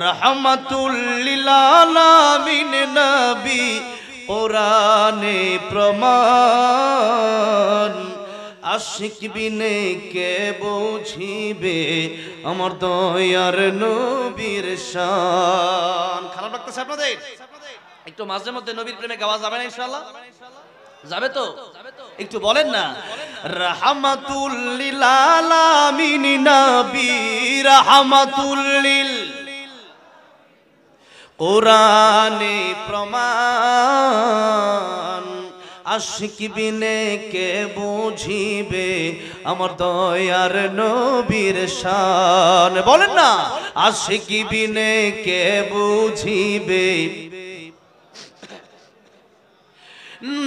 রহমাতুল লিল আলামিন নবী কোরআনে প্রমাণ আশিক বিনে কে বুঝিবে আমার দয়ার নবীর শান। খারাপ লাগতেছে আপনাদের? একটু মাঝে মধ্যে নবীর প্রেমে গাওয়া যাবে না ইনশাআল্লাহ? যাবে তো? একটু বলেন না। রাহমাতুল লিল আলামিন নবী রাহমাতুল লিল কোরআনে প্রমাণ আশিক বিনে কে বুঝিবে আমার দয়ার নবীর শান। বলেন না, আশিক বিনে কে বুঝিবে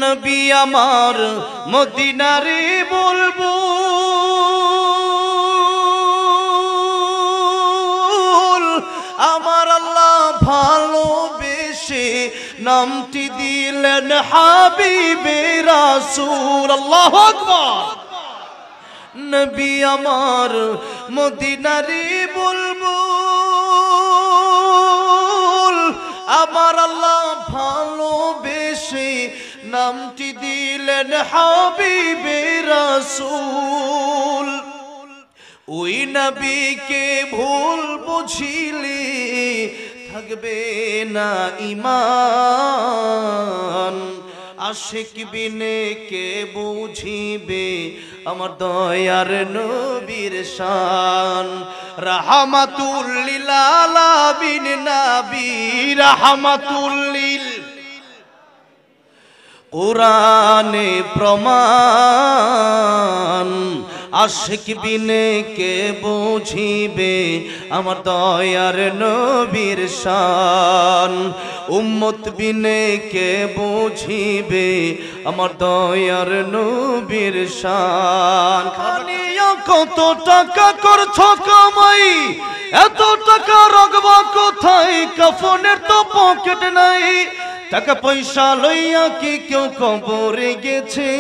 নবী আমার মদিনারে বুলবুল আমার আল্লাহ ভালোবেসে নামটি দিলেন হাবিবে রাসূল। আল্লাহু আকবার। নবী আমার মদিনারে বুলবুল আমার আল্লাহ ভালোবেসে নামটি দিলেন হাবিবে রাসূল। ওই নবীকে ভুল বুঝিলে থাকবে না ঈমান আশিক বিনে কে বুঝিবে আমার দয়ার নবীর শান। রাহমাতুল লিল আলামিন নবী রাহমাতুল লিল কোরআনে প্রমাণ আশিক বিনে কে বুঝিবে আমার দয়ার নবীর শান। উম্মত বিনে কে বুঝিবে আমার দয়ার নবীর শান। কত টাকা করছো কামাই, এত টাকা রাখবা কোথায়? কাফনের তো পকেট নাই, টাকা পয়সা লইয়া কি কেউ কবরে গেছে?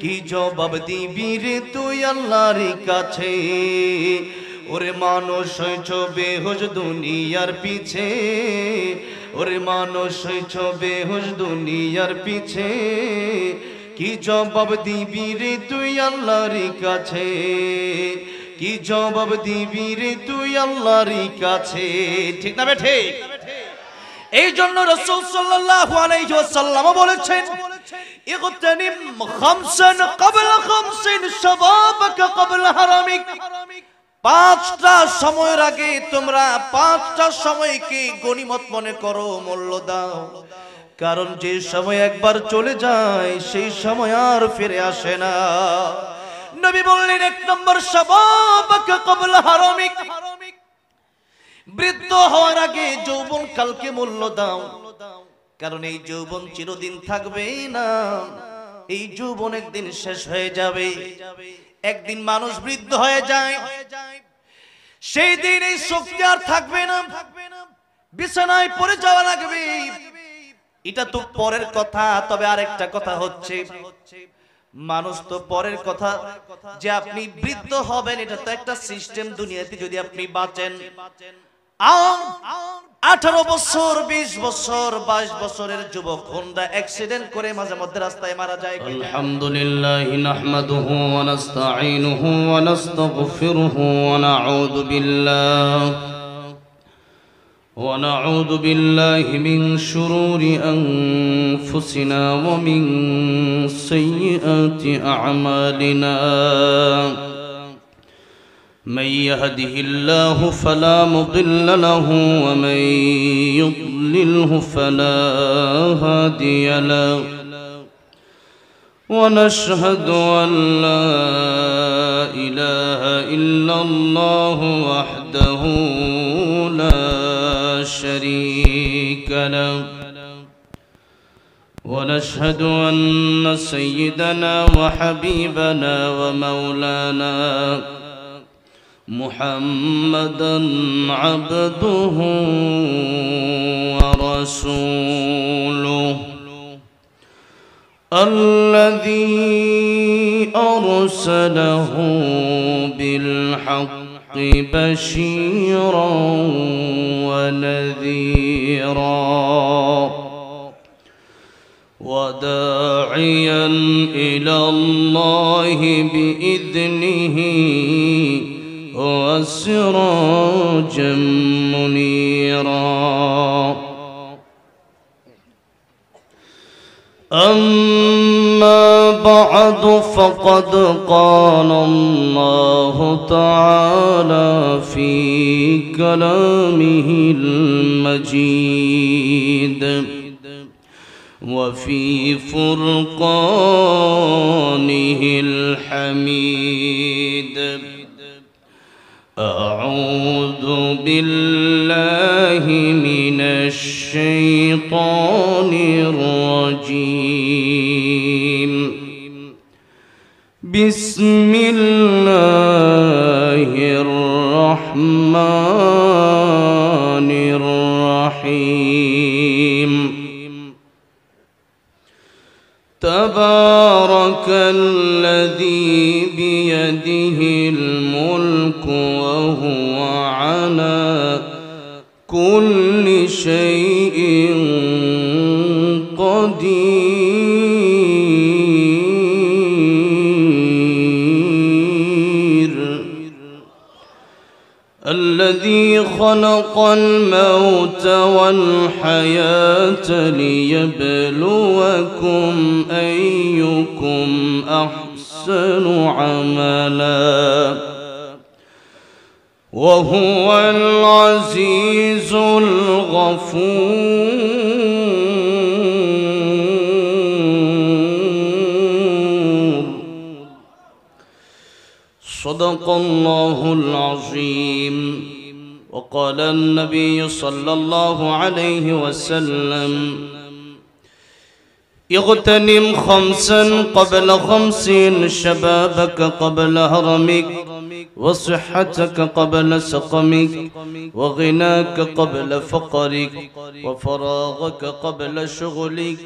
কি জবাব দিবি রে তুই আল্লাহর কাছে? ওরে মানুষ হইছ বেহুশ দুনিয়ার পিছে, ওরে মানুষ হইছ বেহুশ দুনিয়ার পিছে। কি জবাব দিবি রে তুই আল্লাহর কাছে? কি জবাব দিবি রে তুই আল্লাহর কাছে? ঠিক না বেঠে? এই জন্য রাসূল সাল্লাল্লাহু আলাইহি ওয়াসাল্লাম বলেছেন, ইগতানিম খামসান ক্বাবলা খামসিন শাবাবাকা ক্বাবলা হারামিক। পাঁচটা সময়ের আগে তোমরা পাঁচটা সময়কে গনিমত মনে করো, মূল্য দাও। কারণ যে সময় একবার চলে যায় সেই সময় আর ফিরে আসে না। নবী বললেন, এক নম্বর শাবাবাকা ক্বাবলা হারামিক, বৃদ্ধ হওয়ার আগে যৌবন কালকে মূল্য দাও। কারণ এই যৌবন চিরদিন থাকবে না, এই যৌবন একদিন শেষ হয়ে যাবে। একদিন মানুষ বৃদ্ধ হয়ে যায়, সেই দিন এই শক্তি আর থাকবে না, বিছানায় পড়ে যাওয়া লাগবে। এটা তো পরের কথা। তবে আরেকটা কথা হচ্ছে, মানুষ তো পরের কথা, যে আপনি বৃদ্ধ হবেন এটা তো একটা সিস্টেম দুনিয়াতে। যদি আপনি বাঁচেন 18 বছর, 20 বছর, 22 বছরের যুবক হোন্ডা অ্যাক্সিডেন্ট করে মাঝে মধ্যে রাস্তায় মারা যায়। আলহামদুলিল্লাহ নাহমাদুহু ওয়া নাস্তাঈনুহু ওয়া নাস্তাগফিরুহু ওয়া নাউযু বিল্লাহি মিন শুরুরি আনফুসিনা ওয়া মিন সাইয়্যাতি আ'মালিনা। من يهده الله فلا مضل له ومن يضلله فلا هادي له ونشهد أن لا إله إلا الله وحده لا شريك له ونشهد أن سيدنا وحبيبنا ومولانا محمدًا عبده ورسوله الذي أرسله بالحق بشيرًا ونذيرا وداعيا إلى الله بإذنه وسراجا منيرا. أما بعد فقد قال الله تعالى في كلامه المجيد وفي فرقانه الحميد: أعوذ بالله من الشيطان الرجيم. بسم الله الرحمن الرحيم. تبارك الذي بيده الملك وهو على كل شيء قدير. الذي خلق الموت والحياة ليبلوكم أيكم أحسن عملا وهو العزيز الغفور. صدق الله العظيم. وقال النبي صلى الله عليه وسلم: اغتنم خمسا قبل خمس: شبابك قبل هرمك، وصحتك قبل سقمك، وغناك قبل فقرك، وفراغك قبل شغلك،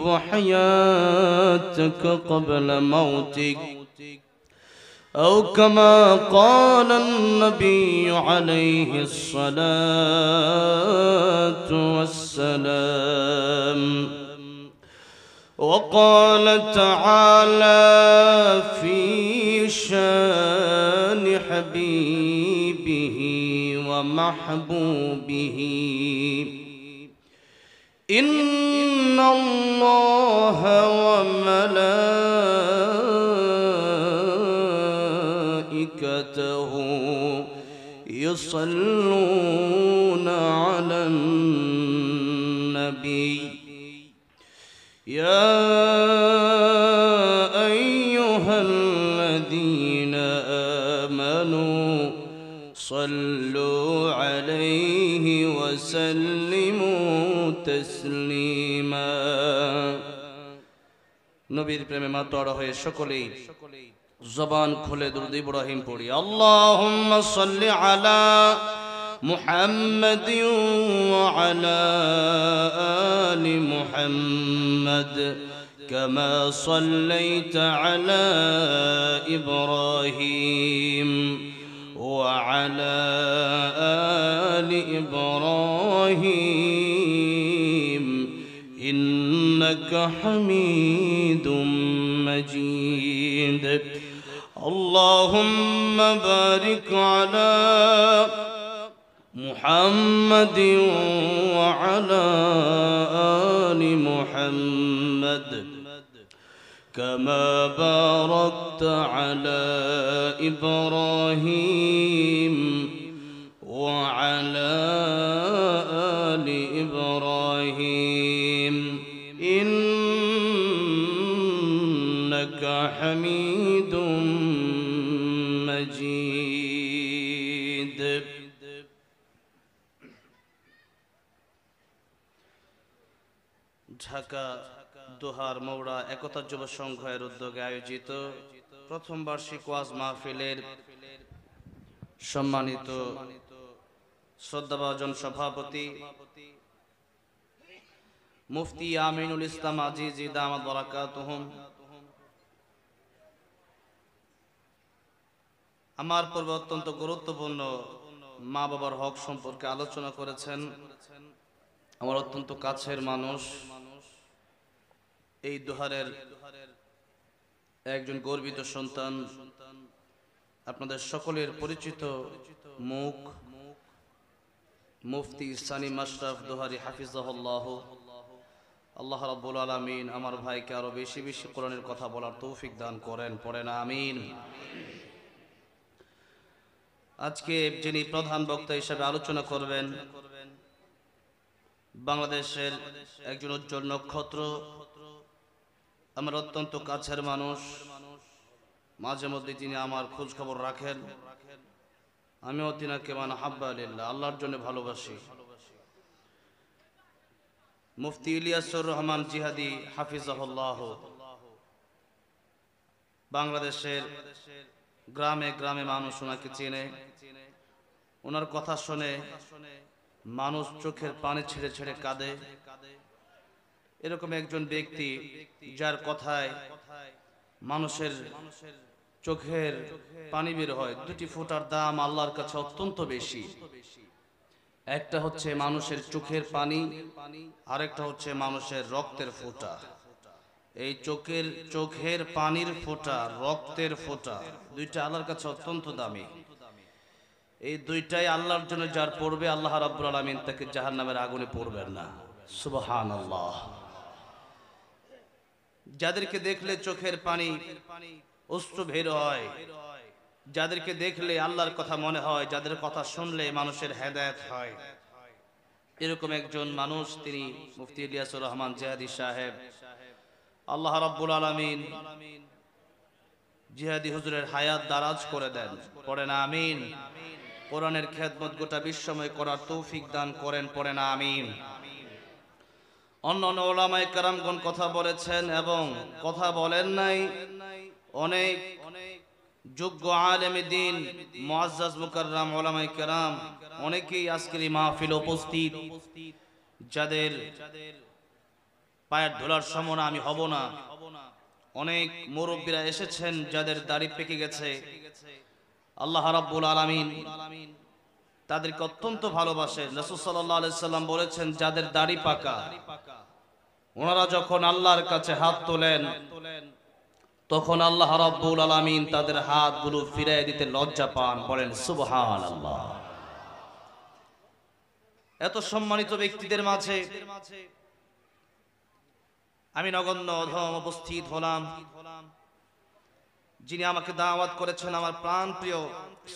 وحياتك قبل موتك، أو كما قال النبي عليه الصلاة والسلام. وقال تعالى في شان حبيبه ومحبوبه: إن الله وملائكته يصلون على النبي يا أيها الذين آمنوا صلوا عليه وسلموا تسليما. নবীর প্রেমে মাতোয়ারা হয়ে সকলেই জবান খুলে দুরূদ ইব্রাহিম পড়ি। আল্লাহুম্মা সাল্লি আলা محمد وعلى آل محمد كما صليت على إبراهيم وعلى آل إبراهيم إنك حميد مجيد. اللهم بارك على محمد وعلى آل محمد كما باركت على إبراهيم وعلى آل إبراهيم إنك حميد مجيد. ঢাকা দোহার মৌড়া একতা যুব সংঘের উদ্যোগে আয়োজিত প্রথম বার্ষিক ওয়াজ মাহফিলের সম্মানিত শ্রদ্ধাভাজন সভাপতি মুফতি আমিনুল ইসলাম আজিজি দামাত বারাকাতুহুম, আমার পূর্বে অত্যন্ত গুরুত্বপূর্ণ মা বাবার হক সম্পর্কে আলোচনা করেছেন। আমার অত্যন্ত কাছের মানুষ, এই দোহারের একজন গর্বিত সন্তান, আপনাদের সকলের পরিচিত মুখ, মুফতি সানিম আশরাফ দোহারি হাফিজাহুল্লাহ। আল্লাহ রাব্বুল আলামিন আমার ভাইকে আরো বেশি বেশি কোরআনের কথা বলার তৌফিক দান করেন, পড়েন আমিন। আজকে যিনি প্রধান বক্তা হিসেবে আলোচনা করবেন, বাংলাদেশের একজন উজ্জ্বল নক্ষত্র, আমার অত্যন্ত কাছের মানুষ, মাঝে মধ্যে তিনি আমার খোঁজ খবর রাখেন, আমিও তিনাকে মানে হাব্বা লিল্লাহ, আল্লাহর জন্য ভালোবাসি। মুফতি ইলিয়াসুর রহমান জিহাদি হাফিজাহুল্লাহ বাংলাদেশের গ্রামে গ্রামে মানুষ ওনাকে চেনে। ওনার কথা শুনে মানুষ চোখের পানি ছেড়ে ছেড়ে কাঁদে। এরকম একজন ব্যক্তি যার কথায় মানুষের চোখের পানি বের হয়। দুটি ফোঁটার দাম আল্লাহর কাছে অত্যন্ত বেশি। একটা হচ্ছে মানুষের চোখের পানি, আরেকটা হচ্ছে মানুষের রক্তের ফোঁটা। এই চোখের পানির ফোঁটা, রক্তের ফোঁটা, দুইটা আল্লাহর কাছে অত্যন্ত দামি। এই দুইটাই আল্লাহর জন্য যার পড়বে, আল্লাহ রাব্বুল আলামিন তাকে জাহান্নামের আগুনে পড়বেন না। সুবহানাল্লাহ। যাদেরকে দেখলে চোখের পানি অশ্রু বের হয়, যাদেরকে দেখলে আল্লাহর কথা মনে হয়, যাদের কথা শুনলে মানুষের হেদায়েত হয়, এরকম একজন মানুষ তিনি মুফতি ইলিয়াসুর রহমান জিহাদি সাহেব। আল্লাহ রাব্বুল আলামিন জিহাদি হুজুরের হায়াত দারাজ করে দেন, পড়েন আমিন। কোরআনের খেদমত গোটা বিশ্বময় করার তৌফিক দান করেন, পড়েন আমিন। অন্যান্য ওলামায়ে কেরামগণ কথা বলেছেন এবং কথা বলেন নাই। অনেক যোগ্য আলেমে দ্বীন, মুআজ্জাজ মুকাররম ওলামায়ে কেরাম অনেকেই আজকের এই মাহফিলে উপস্থিত, যাদের পায়ের ধুলার সমান আমি হব না। অনেক মুরব্বীরা এসেছেন যাদের দাড়ি পেকে গেছে। আল্লাহ রাব্বুল আলামিন তাদেরকে অত্যন্ত ভালোবাসেন। রাসূল সাল্লাল্লাহু আলাইহি সাল্লাম বলেছেন, যাদের দাড়ি পাকা ওনারা যখন আল্লাহর কাছে হাত তোলেন, তখন আল্লাহ রাব্বুল আলামিন তাদের হাতগুলো ফিরিয়ে দিতে লজ্জা পান, বলেন সুবহানাল্লাহ। এত সম্মানিত ব্যক্তিদের মাঝে আমি নগণ্য অধম উপস্থিত হলাম। যিনি আমাকে দাওয়াত করেছেন, আমার প্রাণ প্রিয়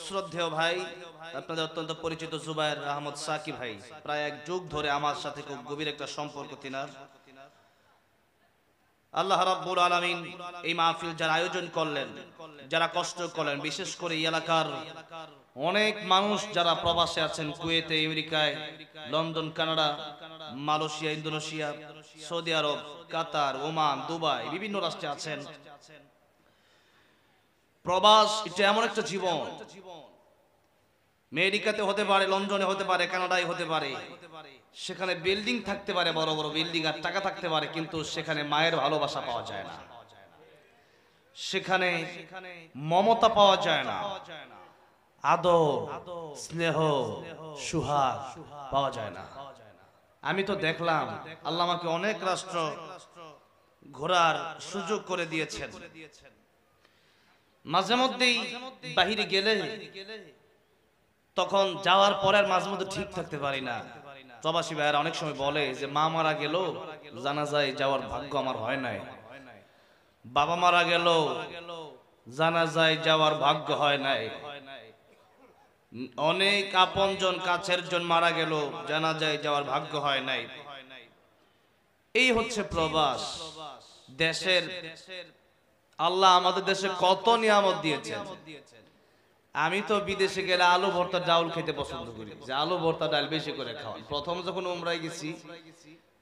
শ্রদ্ধেয় ভাই, আপনাদের অত্যন্ত পরিচিত জুবায়ের আহমদ সাকি ভাই। প্রায় এক যুগ ধরে আমার সাথে খুব গভীর একটা সম্পর্ক তিনার। আল্লাহ রাব্বুল আলামিন এই মাহফিল যারা আয়োজন করলেন, যারা কষ্ট করলেন, বিশেষ করে এই এলাকার অনেক মানুষ যারা প্রবাসে আছেন, কুয়েতে, আমেরিকায়, London, Canada, Malaysia, Indonesia, Saudi আরব, কাতার, ওমান, দুবাই, বিভিন্ন রাষ্ট্রে আছেন। প্রবাস এটা এমন একটা জীবন, আমেরিকাতে হতে পারে, লন্ডনে হতে পারে, কানাডায় হতে পারে, সেখানে বিল্ডিং থাকতে পারে, বড় বড় বিল্ডিং, আর টাকা থাকতে পারে, কিন্তু সেখানে মায়ের ভালোবাসা পাওয়া যায় না, সেখানে মমতা পাওয়া যায় না, আদর, স্নেহ, সুহাগ পাওয়া যায় না। আমি তো দেখলাম, আল্লাহ আমাকে অনেক রাষ্ট্র ঘোরার সুযোগ করে দিয়েছেন। মাঝে মধ্যেই বাহিরে গেলে তখন যাওয়ার পরের মাঝে মধ্যে ঠিক থাকতে পারি না। প্রবাসী ভাইয়েরা অনেক সময় বলে যে মা মারা গেল, জানাজায় যাওয়ার ভাগ্য আমার হয় নাই, বাবা মারা গেল, জানাজায় যাওয়ার ভাগ্য হয় নাই, অনেক আপনজন কাছের জন মারা গেল, জানাজায় যাওয়ার ভাগ্য হয় নাই। এই হচ্ছে প্রবাস। দেশের আল্লাহ আমাদের দেশে কত নিয়ামত দিয়েছেন। আমি তো বিদেশে গেলে আলু ভর্তা ডাউল খেতে পছন্দ করি, যে আলু ভর্তা ডাল বেশি করে খাওয়ান। প্রথম যখন উমরায় গেছি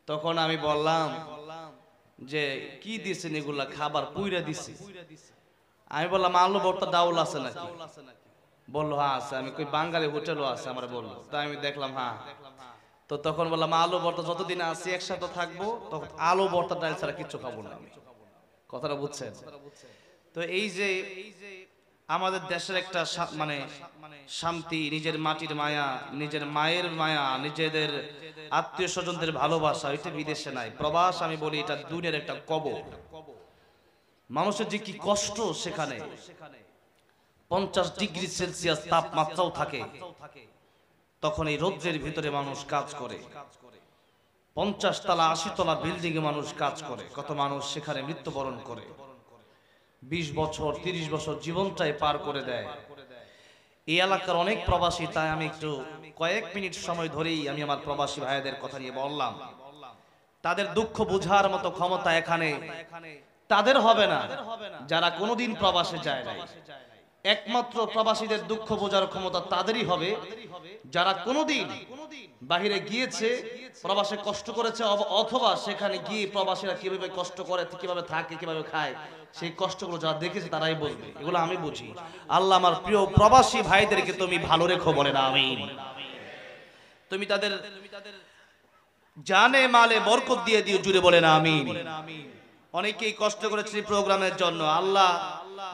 তখন আমি বললাম যে কি দিয়েছেন এগুলা, খাবার পুইরা দিছে। আমি বললাম আলু ভর্তা ডাউল আছে নাকি? বললো হ্যাঁ আছে। আমি কই বাঙালি হোটেলও আছে? আমরা বললো। তাই আমি দেখলাম হ্যাঁ। তো তখন বললাম আলু ভর্তা যতদিন আছি একসাথে থাকবো, তখন আলু ভর্তা ডাল ছাড়া কিচ্ছু খাবো না আমি। কথাটা বুঝছেন? তো এই যে আমাদের দেশের একটা মানে শান্তি, নিজের মাটির মায়া, নিজের মায়ের মায়া, নিজেদের আত্মীয় স্বজনদের ভালোবাসা, এটা বিদেশে নাই। প্রবাস আমি বলি এটা দুনিয়ার একটা কবর। মানুষের যে কি কষ্ট সেখানে, 50 ডিগ্রি সেলসিয়াস তাপমাত্রাও থাকে, তখন এই রৌদ্রের ভিতরে মানুষ কাজ করে। 50 তলা 80 তলা বিল্ডিং এ মানুষ কাজ করে, কত মানুষ সেখানে মৃত্যুবরণ করে, 20 বছর 30 বছর জীবনটাই পার করে দেয়। এই এলাকার অনেক প্রবাসী, তাই আমি একটু কয়েক মিনিট সময় ধরেই আমি আমার প্রবাসী ভাইদের কথা নিয়ে বললাম। তাদের দুঃখ বোঝার মতো ক্ষমতা এখানে তাদের হবে না যারা কোনোদিন প্রবাসে যায় নাই। একমাত্র প্রবাসীদের দুঃখ বোঝার ক্ষমতা তাদেরই হবে যারা কোনোদিন বাহিরে গিয়েছে, প্রবাসে কষ্ট করেছে, অথবা সেখানে গিয়ে প্রবাসীরা কিভাবে কষ্ট করে, কিভাবে থাকে, কিভাবে খায়, সেই কষ্টগুলো যারা দেখেছে তারাই বলবে। এগুলো আমি বুঝি। আল্লাহ আমার প্রিয় প্রবাসী ভাইদেরকে তুমি ভালো রেখো, বলেন আমিন। তুমি তাদের জানে মালে বরকত দিয়ে দিও, জুড়ে বলেন আমিন। অনেকেই কষ্ট করেছে প্রোগ্রামের জন্য। আল্লাহ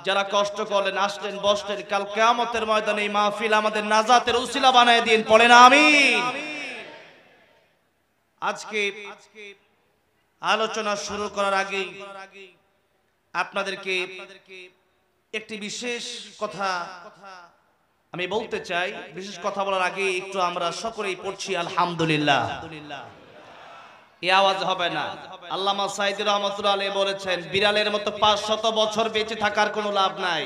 যারা কষ্ট করলেন, আসলেন, বসলেন, কাল কিয়ামতের ময়দানে এই মাহফিল আমাদের নাজাতের উসিলা বানায় দিন, পড়েন আমিন। আজকে আলোচনা শুরু করার আগে আপনাদেরকে একটি বিশেষ কথা আমি বলতে চাই। বিশেষ কথা বলার আগে একটু আমরা সকলেই পড়ছি আলহামদুলিল্লাহ। এই আওয়াজ হবে না। আল্লামা সাইদি রহমাতুল্লাহ আলাইহি বলেছেন, বিড়ালের মতো 500 বছর বেঁচে থাকার কোনো লাভ নাই,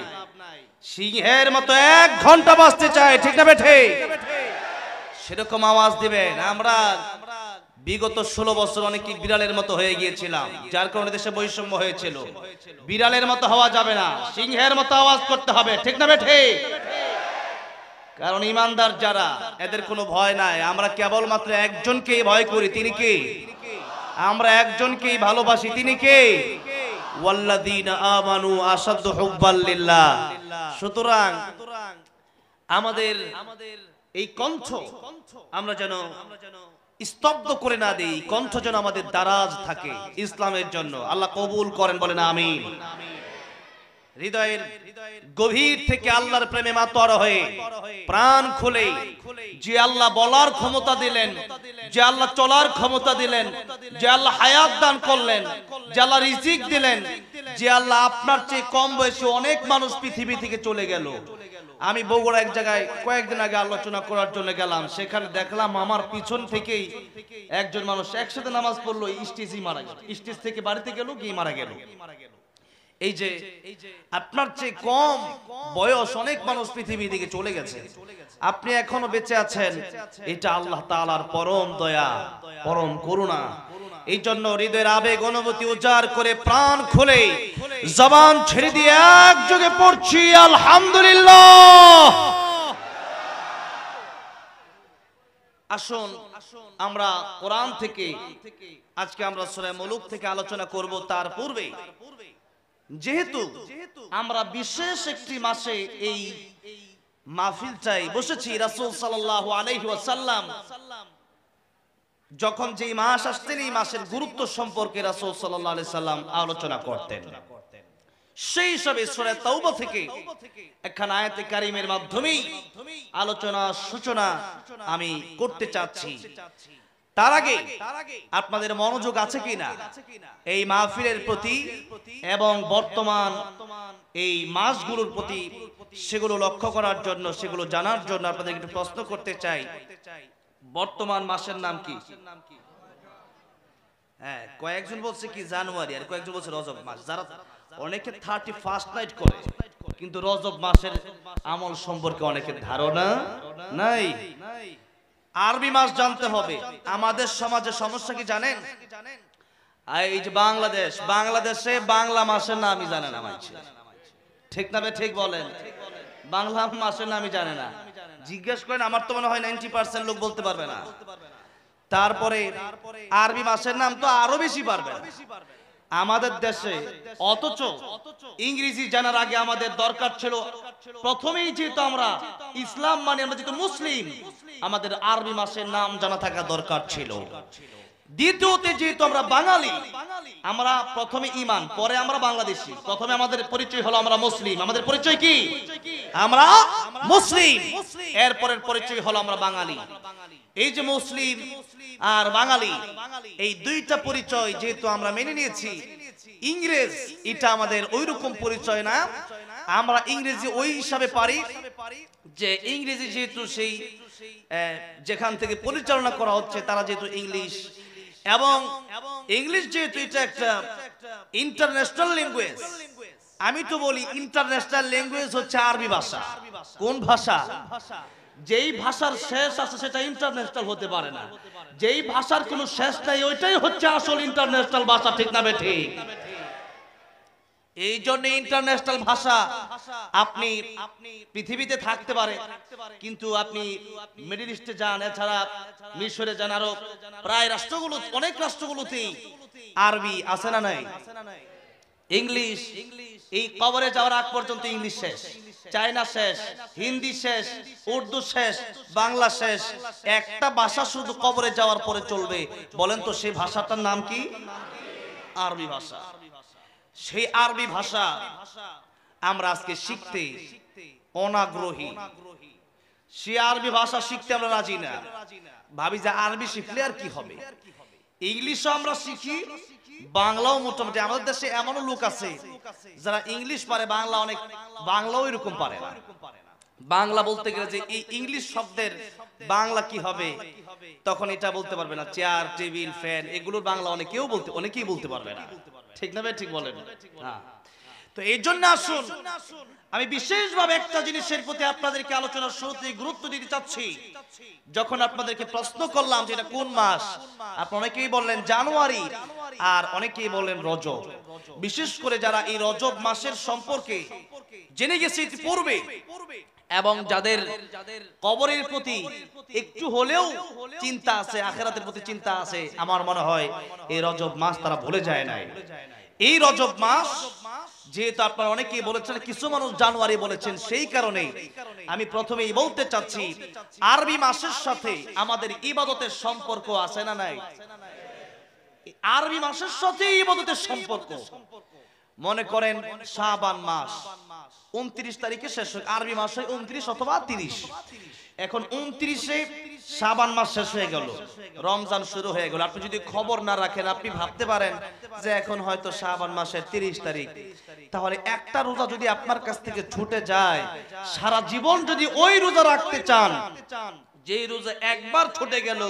সিংহের মতো 1 ঘন্টা বাঁচতে চায়, ঠিক না বেঠে? সেরকম আওয়াজ দিবেন। আমরা বিগত 16 বছর অনেকে বিড়ালের মতো হয়ে গিয়েছিলাম, যার কারণে দেশে বৈষম্য হয়েছিল। বিড়ালের মতো হওয়া যাবে না, সিংহের মতো আওয়াজ করতে হবে, ঠিক না বেঠে? কারণ ইমানদার যারা, এদের কোনো ভয় নাই। আমরা কেবলমাত্র একজনকেই ভয় করি, তিনি কে? আমরা একজনকেই ভালোবাসি, তিনি কে? ওয়াল্লাযীনা আমানু আশাদ্দু হুব্বাল লিল্লাহ। সুতরাং আমাদের এই কণ্ঠ আমরা যেন স্তব্ধ করে না দেই, কণ্ঠ যেন আমাদের দারাজ থাকে ইসলামের জন্য। আল্লাহ কবুল করেন, বলেন আমিন। হৃদয়ের গভীর থেকে আল্লাহর প্রেমে মাতোয়ারা হয়ে প্রাণ খুলে যে আল্লাহ বলার ক্ষমতা দিলেন, যে আল্লাহ চলার ক্ষমতা দিলেন, যে আল্লাহ হায়াত দান করলেন, যে আল্লাহ রিজিক দিলেন, যে আল্লাহ আপনার চেয়ে কম বয়সে অনেক মানুষ পৃথিবী থেকে চলে গেল। আমি বগুড়া এক জায়গায় কয়েকদিন আগে আলোচনা করার জন্য গেলাম, সেখানে দেখলাম আমার পিছন থেকেই একজন মানুষ একসাথে নামাজ পড়লো, স্টেজেই মারা গেল। স্টেজ থেকে বাড়িতে গেল, গিয়ে মারা গেল। এই যে আপনার চেয়ে কম বয়স অনেক মানুষ পৃথিবী থেকে চলে গেছে, আপনি এখনো বেঁচে আছেন, এটা আল্লাহ তাআলার পরম দয়া, পরম করুণা। এই জন্য হৃদয়ের আবেগ অনুভূতি উজাড় করে প্রাণ খুলে জবান ছেড়ে দিয়ে একযোগে পড়ছি আলহামদুলিল্লাহ। আসুন আমরা কোরআন থেকে, আজকে আমরা সূরা মুলুক থেকে আলোচনা করব। তার পূর্বে যেহেতু আমরা বিশেষ একটি মাসে এই মাহফিলটাই বসেছি, রাসূল সাল্লাল্লাহু আলাইহি ওয়াসাল্লাম যখন যেই মাস আসতেন, এই মাসের গুরুত্ব সম্পর্কে রাসূল সাল্লাল্লাহু আলাইহি সাল্লাম আলোচনা করতেন। সেই হিসাবে সূরা তাওবা থেকে একখানা আয়াতে কারিমের মাধ্যমেই আলোচনা সূচনা আমি করতে চাচ্ছি। তার আগে আপনাদের মনোযোগ আছে কিনা এই মাহফিলের প্রতি এবং বর্তমান এই মাসগুলোর প্রতি, সেগুলো লক্ষ্য করার জন্য, সেগুলো জানার জন্য আপনাদের একটু প্রশ্ন করতে চাই। বর্তমান মাসের নাম কি? হ্যাঁ, কয়েকজন বলছে কি জানুয়ারি, আর কয়েকজন বলছে রজব মাস। যারা অনেকে 31st নাইট করে, কিন্তু রজব মাসের আমল সম্পর্কে অনেকের ধারণা নাই। আরবি মাস জানতে হবে। আমাদের সমাজে সমস্যা কি জানেন? এই যে বাংলাদেশে বাংলা মাসের নামই জানে না মানুষ, ঠিক না? ঠিক বলেন, বাংলা মাসের নামই জানে না। জিজ্ঞেস করেন, আমার তো মনে হয় 90% লোক বলতে পারবে না। তারপরে আরবি মাসের নাম তো আরো বেশি পারবে না আমাদের দেশে। অথচ ইংরেজি জানার আগে আমাদের দরকার ছিল, প্রথমেই যেহেতু আমরা ইসলাম মানে আমরা যেহেতু মুসলিম, আমাদের আরবি মাসের নাম জানা থাকা দরকার ছিল। দ্বিতীয়তে যেহেতু আমরা বাঙালি, আমরা প্রথমে ঈমান, পরে আমরা বাংলাদেশী। প্রথমে আমাদের পরিচয় হলো আমরা মুসলিম। আমাদের পরিচয় কি? আমরা মুসলিম। এরপরের পরিচয় হলো আমরা বাঙালি। এই যে মুসলিম আর বাঙালি, এই দুইটা পরিচয় যেহেতু আমরা মেনে নিয়েছি, ইংরেজ এটা আমাদের ওইরকম পরিচয় না। আমরা ইংরেজি ওই হিসাবে পারি যে ইংরেজি যেহেতু সেই যেখান থেকে পরিচালনা করা হচ্ছে তারা যেহেতু ইংলিশ, এবং ইংলিশ যেহেতু এটা একটা ইন্টারন্যাশনাল ল্যাঙ্গুয়েজ। আমি তো বলি ইন্টারন্যাশনাল ল্যাঙ্গুয়েজ হচ্ছে আরবি ভাষা। কোন ভাষা? যেই ভাষার শেষ আছে সেটা ইন্টারন্যাশনাল হতে পারে না। যেই ভাষার কোনো শেষ নাই ওইটাই হচ্ছে আসল ইন্টারন্যাশনাল ভাষা। ঠিক না ঠিক? এই জন্য ইন্টারন্যাশনাল ভাষা আপনি পৃথিবীতে থাকতে পারে, কিন্তু আপনি মিডল ইস্টে যান, এছাড়া মিশরে যান, আরো প্রায় রাষ্ট্রগুলো, অনেক রাষ্ট্রগুলোতেই আরবি আছে না নাই? ইংলিশ। এই কবরে যাওয়ার আগ পর্যন্ত ইংলিশ শেষ, চায়না শেষ, হিন্দি শেষ, উর্দু শেষ, বাংলা শেষ। একটা ভাষা শুধু কবরে যাওয়ার পরে চলবে। বলেন তো সেই ভাষাটার নাম কি? আরবি ভাষা। সেই আরবি ভাষা আমরা আজকে শিখতে অনাগ্রহী। সে আরবি ভাষা শিখতে আমরা রাজি না। ভাবি যে আরবি শিখলে আর কি হবে। ইংলিশও আমরা শিখি, বাংলাও মোটামুটি। আমাদের দেশে এমনও লোক আছে যারা ইংলিশ পারে, বাংলা অনেক, বাংলাও এরকম পারে না। বাংলা বলতে গেলে যে এই ইংলিশ শব্দের বাংলা কি হবে তখন এটা বলতে পারবে না। চেয়ার, টেবিল, ফ্যান, এগুলোর বাংলা অনেকেই বলতে পারবে না। ঠিক না ভাই? ঠিক বলেন। হ্যাঁ, তো এই জন্য আসুন আমি বিশেষভাবে একটা জিনিসের প্রতি আপনাদেরকে আলোচনার শুরুতে গুরুত্ব দিতে চাচ্ছি। যখন আপনাদেরকে প্রশ্ন করলাম যে এটা কোন মাস, আপনারা অনেকেই বললেন জানুয়ারি, আর অনেকেই বললেন রজব। বিশেষ করে যারা এই রজব মাসের সম্পর্কে জেনে গেছে পূর্বে, এবং যাদের কবরের প্রতি একটু হলেও চিন্তা আছে, আখিরাতের প্রতি চিন্তা আছে, আমার মনে হয় এই রজব মাস তারা ভুলে যায় নাই। এই রজব মাস যেহেতু আপনারা অনেকেই বলেছেন, কিছু মানুষ জানুয়ারি বলেছেন, সেই কারণে আমি প্রথমেই বলতে চাচ্ছি আরবি মাসের সাথে আমাদের ইবাদতের সম্পর্ক আছে না নাই? আরবি মাসের সাথে ইবাদতের সম্পর্ক। মনে করেন শাবান মাস 29 তারিখে শেষ হয়, আরবি মাস হয় 29 অথবা 30। এখন 29-এ শাবান মাস শেষ হয়ে গেল, রমজান শুরু হয়ে গেল। আপনি যদি খবর না রাখেন আপনি ভাবতে পারেন যে এখন হয়তো শাবান মাসের 30 তারিখ। তাহলে একটা রোজা যদি আপনার কাছ থেকে ছুটে যায়, সারা জীবন যদি ওই রোজা রাখতে চান, যে রোজা একবার ছুটে গেল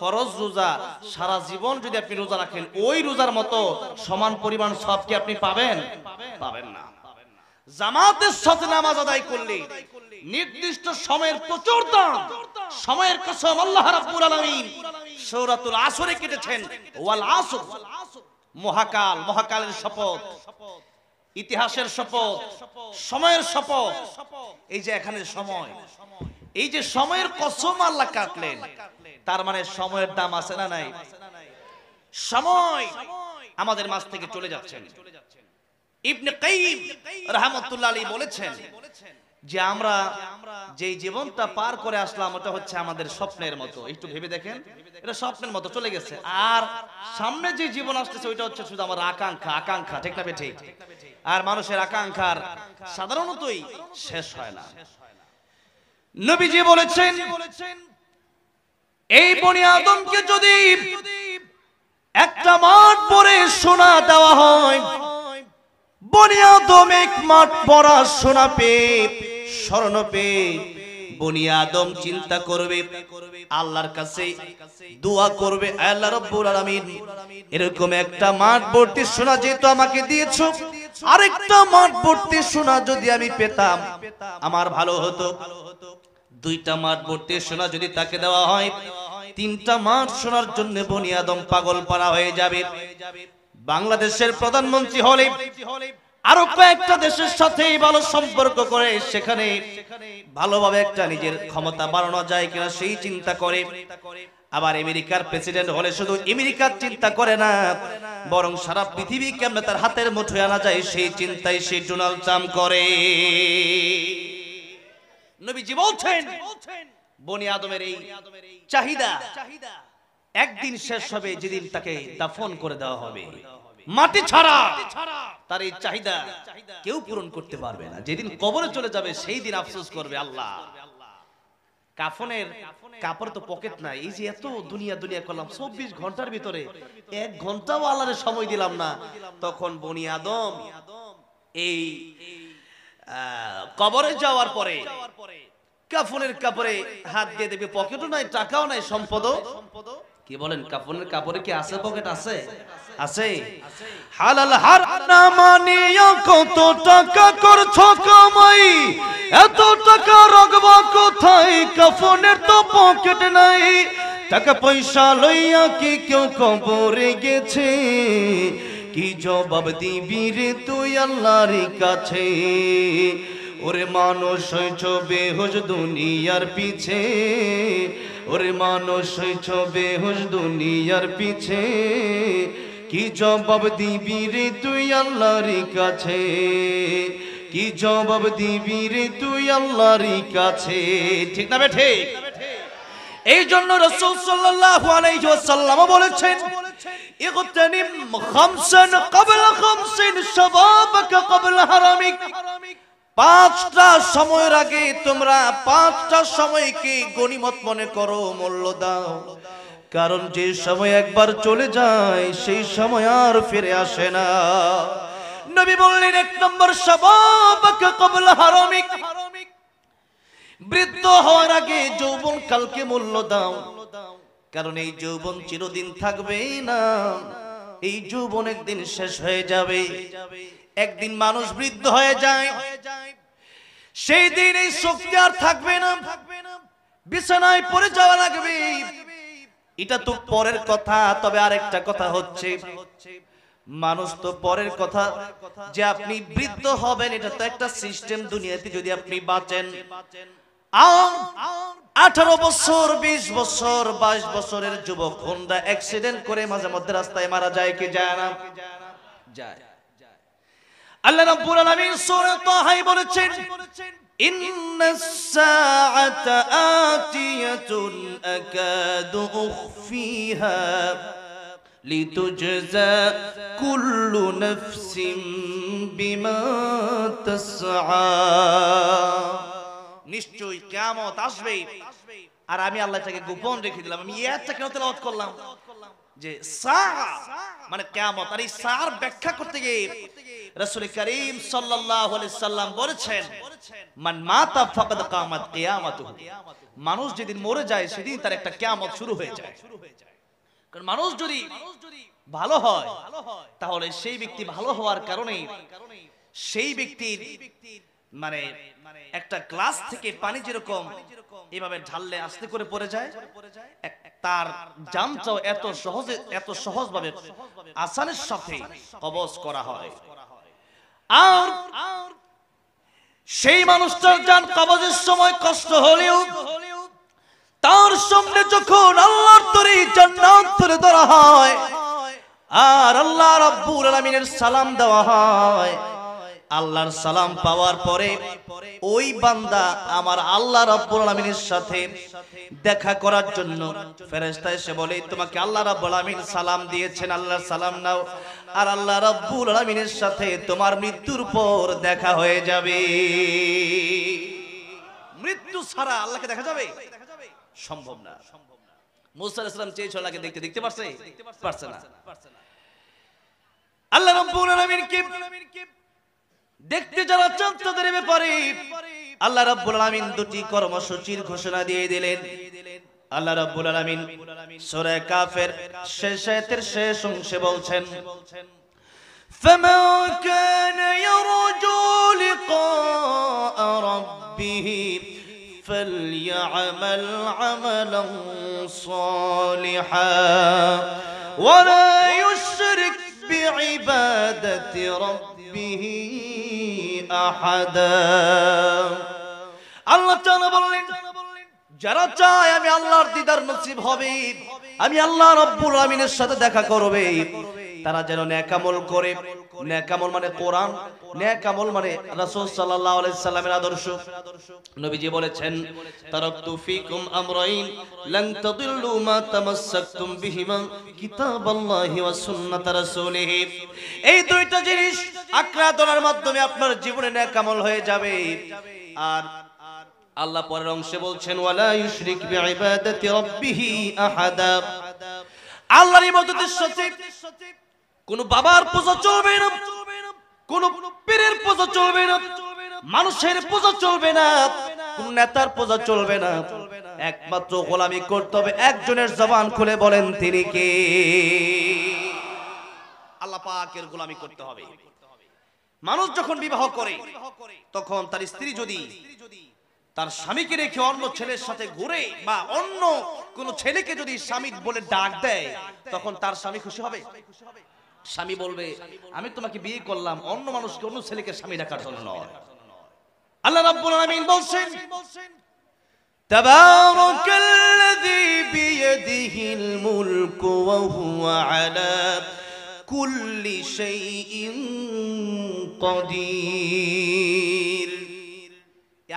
ফরজ রোজা, সারা জীবন যদি আপনি রোজা রাখেন ওই রোজার মতো সমান পরিমাণ সওয়াব কি আপনি পাবেন? পাবেন না। জামাতের সাথে নামাজ আদায় করলে নির্দিষ্ট সময়ের প্রচুর দাম। সময়ের কসম আল্লাহ রাব্বুল আলামিন সূরাতুল আসরে কেটেছেন, ওয়াল আসর, মহাকাল, মহাকালের শপথ, ইতিহাসের শপথ, সময়ের শপথ। এই যে এখানে সময়, এই যে সময়ের কসম আল্লাহ কাটলেন, তার মানে সময়ের দাম আছে না নাই? সময় আমাদের মাঝ থেকে চলে যাচ্ছে। ইবনে কাইয়িম রাহমাতুল্লাহ আলাইহি বলেছেন যে আমরা যেই জীবনটা পার করে আসলাম ওটা হচ্ছে আমাদের স্বপ্নের মতো। একটু ভেবে দেখেন, এটা স্বপ্নের মতো চলে গেছে। আর সামনে যে জীবন আসতেছে ওইটা হচ্ছে শুধু আমার আকাঙ্ক্ষা। ঠিক না ঠিক? আর মানুষের আকাঙ্ক্ষার সাধারণতই শেষ হয় না। নবীজি বলেছেন এই বনি আদমকে যদি একটা মাঠ পরে সোনা দেওয়া হয়, বনি আদম এক মাঠ পরা সোনা পেয়ে, স্বর্ণ পেয়ে বনি আদম চিন্তা করবে, আল্লাহর কাছে দোয়া করবে, আল্লাহ রাব্বুল আলামিন এরকম একটা মাঠ ভর্তি সোনা যেহেতু আমাকে দিয়েছো, আরেকটা মাঠ ভর্তি সোনা যদি আমি পেতাম আমার ভালো হতো। দুইটা মাঠ ভর্তি সোনা যদি তাকে দেওয়া হয়, তিনটা মাঠ সোনার জন্য বনি আদম পাগল পারা হয়ে যাবে। বাংলাদেশের প্রধানমন্ত্রী হলে আরো কয়েকটা দেশের সাথে ভালো সম্পর্ক করে সেখানে ভালোভাবে একটা নিজের ক্ষমতা বাড়ানো যায় কিনা সেই চিন্তা করে। আবার আমেরিকার প্রেসিডেন্ট হলে শুধু আমেরিকার চিন্তা করে না, বরং সারা পৃথিবী কেমনে তার হাতের মুঠোয় আনা যায় সেই চিন্তাই সেই ডোনাল্ড ট্রাম্প করে। নবীজি বলছেন বনি আদমের এই চাহিদা একদিন শেষ হবে যেদিন তাকে দাফন করে দেওয়া হবে, মাটি ছাড়া তার এই চাহিদা কেউ পূরণ করতে পারবে না। যেদিন কবরে চলে যাবে সেই দিন আফসোস করবে, আল্লাহ কাফনের কাপড় তো পকেট নাই, এই যে এত দুনিয়া দুনিয়া করলাম 24 ঘন্টার ভিতরে 1 ঘন্টাও আল্লাহর সময় দিলাম না। তখন বনি আদম এই কবরে যাওয়ার পরে কাফনের কাপড়ে হাত দিয়ে দেখবে পকেটও নাই, টাকাও নাই, সম্পদও। কি বলেন, কাফনের কাপড়ে কি আছে পকেট? আছে, আছে। হালাল হারাম মানিয়া কত টাকা করছো কামাই, এত টাকা রাখবা কোথায়, কাফনের তো পকেট নাই। টাকা পয়সা লইয়া কি কেউ কবরে গেছে, কি জবাব দিবি রে তুই আল্লাহর কাছে। ওরে মানুষ হইছ বেহুশ দুনিয়ার পিছে, ওরে মানুষ হইছ বেহুশ দুনিয়ার পিছে, কি জবাব দিবি রে তুই আল্লাহর কাছে, কি জবাব দিবি রে তুই আল্লাহর কাছে। ঠিক না বেঠে? এই জন্য রাসূল সাল্লাল্লাহু আলাইহি ওয়াসাল্লাম বলেছেন, ইগতানিম খামসান ক্বাবলা খামসিন শাবাবাকা ক্বাবলা হারামিক। 5টা সময়ের আগে তোমরা 5টা সময়কে গনিমত মনে করো, মূল্য দাও। কারণ যে সময় একবার চলে যায় সেই সময় আর ফিরে আসে না। নবী বললেন, 1 নম্বর শাবাবাকা ক্বাবলা হারামিক, বৃদ্ধ হওয়ার আগে যৌবন কালকে মূল্য দাও। কারণ এই যৌবন চিরদিন থাকবে না, এই যৌবন একদিন শেষ হয়ে যাবে। একদিন মানুষ বৃদ্ধ হয়ে যায়, সেই দিন এই শক্তি আর থাকবে না, বিছানায় পড়ে যাওয়া লাগবে। এটা তো পরের কথা। তবে আরেকটা কথা হচ্ছে, মানুষ তো পরের কথা, যে আপনি বৃদ্ধ হবেন এটা তো একটা সিস্টেম দুনিয়াতে। যদি আপনি বাঁচেন 18 বছর, 20 বছর, 22 বছরের যুবক হোন্ডা অ্যাক্সিডেন্ট করে মাঝে মধ্যে রাস্তায় মারা যায় কি যায় না? যায়। আল্লাহ রাব্বুল আলামিন সূরা তাহায় বলেছেন, ইন্নাস সাআতা আতিয়াতুন আকাদু উখফিহা লিতুজজা কুল্লু নাফসিন বিমা তাসআ। নিশ্চয়ই কিয়ামত আসবে, আর আমি আল্লাহ এটাকে গোপন রেখে দিলাম। আমি একটা কেন তেলাওয়াত করলাম যে সাআ মানে কিয়ামত, আর এই সাআর ব্যাখ্যা করতে গিয়ে রাসূল করিম সাল্লাল্লাহু আলাইহি সাল্লাম বলেছেন, মান মাতা ফাকাদ কামাত কিয়ামাতুহু। মানুষ যেদিন মরে যায় সেদিন তার একটা কিয়ামত শুরু হয়ে যায়। কারণ মানুষ যদি ভালো হয় তাহলে সেই ব্যক্তি ভালো হওয়ার কারণে সেই ব্যক্তির মানে একটা গ্লাস থেকে পানি যেরকম এভাবে ঢাললে আস্তে করে পড়ে যায়, তার জানটাও এত সহজভাবে আসানের সাথে কবজ করা হয়। আর সেই মানুষটার জান কবজের সময় কষ্ট হলেও তার সামনে যখন আল্লাহর তরি জান্নাত তুলে ধরা হয় আর আল্লাহ রাব্বুল আলামিনের সালাম দেওয়া হয়, আল্লাহর সালাম পাওয়ার পরে ওই বান্দা আমার আল্লাহ রাব্বুল আলামিনের সাথে দেখা করার জন্য ফেরেশতা এসে বলে, তোমাকে আল্লাহ রাব্বুল আলামিন সালাম দিয়েছেন, আল্লাহর সালাম নাও, আর আল্লাহ রাব্বুল আলামিনের সাথে তোমার মৃত্যুর পর দেখা হয়ে যাবে। মৃত্যু ছাড়া আল্লাহকে দেখা যাবে? সম্ভব না। মুসা আলাইহিস সালাম চেয়েছিল আল্লাহকে দেখতে, দেখতে পারছে না। আল্লাহ রাব্বুল আলামিনকে দেখতে যারা চান তাদের ব্যাপারে আল্লাহ রাব্বুল আলামিন দুটি কর্মসূচির ঘোষণা দিয়ে দিলেন। আল্লাহ রাব্বুল আলামিন সূরা কাফের শেষ আয়াতের শেষ অংশে বলছেন, ফামান কানা ইয়ারজু লিকা রাব্বিহি ফালইআমাল আমালান সালিহান ওয়া লা ইউশরিক বিইবাদাতি রাব্বিহি আহাদা। আল্লাহ তাআলা বললেন, যারা চায় আমি আল্লাহর দিদার নসিব হবে, আমি আল্লাহ রাব্বুল আলামিনের সাথে দেখা করবে, তারা যেন নেক আমল করে নেক আমল মানে কোরআন, নেক আমল মানে রাসূল সাল্লাল্লাহু আলাইহি সাল্লামের আদর্শ। নবীজি বলেছেন, তারাকতু ফিকুম আমরাইন লান তাদিল্লু মা তামাসসাকতুম বিহিমা কিতাবাল্লাহি ওয়া সুন্নাত রাসূলিহি। এই দুইটা জিনিস আঁকড়া ধরার মাধ্যমে আপনার জীবনে নেক আমল হয়ে যাবে। আর আল্লাহ পরের অংশে বলছেন, ওয়ালা ইউশরিক বিইবাদাতি রাব্বিহি আহাদা। আল্লাহর ইবাদতের সাথে কোন বাবার পূজা চলবে না, কোন পীরের পূজা চলবে না, মানুষের পূজা চলবে না, কোন নেতার পূজা চলবে না। একমাত্র গোলামি করতে হবে একজনের। জবান খুলে বলেন তিনি কে? আল্লাহ পাকের গোলামি করতে হবে। মানুষ যখন বিবাহ করে তখন তার স্ত্রী যদি তার স্বামীকে রেখে অন্য ছেলের সাথে ঘুরে বা অন্য কোন ছেলেকে যদি স্বামী বলে ডাক দেয়, তখন তার স্বামী খুশি হবে? স্বামী বলবে, আমি তোমাকে বিয়ে করলাম অন্য মানুষকে, অন্য ছেলেকে স্বামী রাখার জন্য নয়। আল্লাহ রাব্বুল আলামিন বলছেন, তাবারাকাল্লাযী বিয়াদিহিল মুলকু ওয়া হুয়া আলা কুল্লি শাইইন কাদির।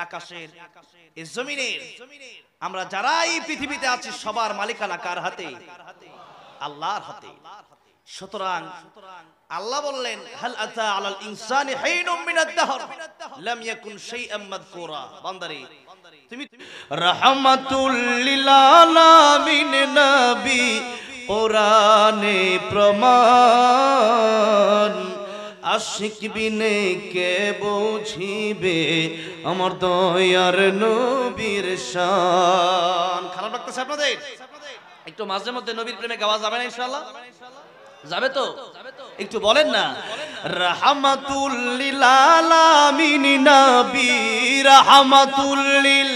আকাশের, এই জমিনের, আমরা যারা এই পৃথিবীতে আছি সবার মালিকানা কার হাতে? আল্লাহর হাতে। সুতরাং আল্লাহ বললেন, হাল আতা আলাল ইনসানি হাইনুম মিনাদ দাহর লাম ইয়াকুন শাইআম মাযকুরা। বান্দারে তুমি রাহমাতুল লিল আলামিন নবী কোরআনে প্রমাণ, আশিক বিনে কে বুঝিবে আমার দয়ার নবীর শান। খারাপ লাগতেছে আপনাদের? একটু মাঝে মধ্যে নবীর প্রেমে গাওয়া যাবে না ইনশাআল্লাহ? যাবে তো? একটু বলেন না, রাহমাতুল লিল আলামিন নবী রাহমাতুল লিল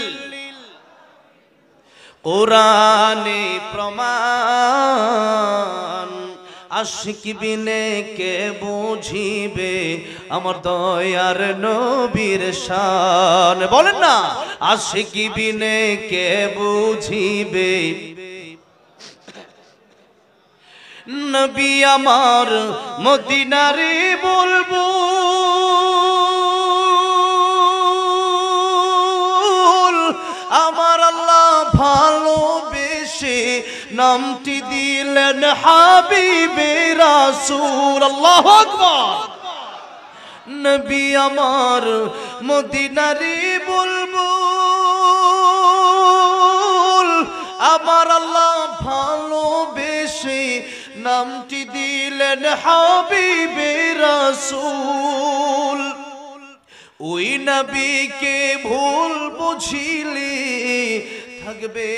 কোরআনে প্রমাণ, আশিক বিনে কে বুঝিবে আমার দয়ার নবীর শান। বলেন না, আশিক বিনে কে বুঝিবে নবী আমার মদিনারে বুলবুল। আমার আল্লাহ ভালোবেসে নামটি দিলেন হাবিবে রাসূল। আল্লাহু আকবার। নবী আমার মদিনারে বুলবুল। আমার আল্লাহ ভালোবেসে নামটি দিলেন হাবিবে রাসূল। ওই নবীকে ভুল বুঝিলে থাকবে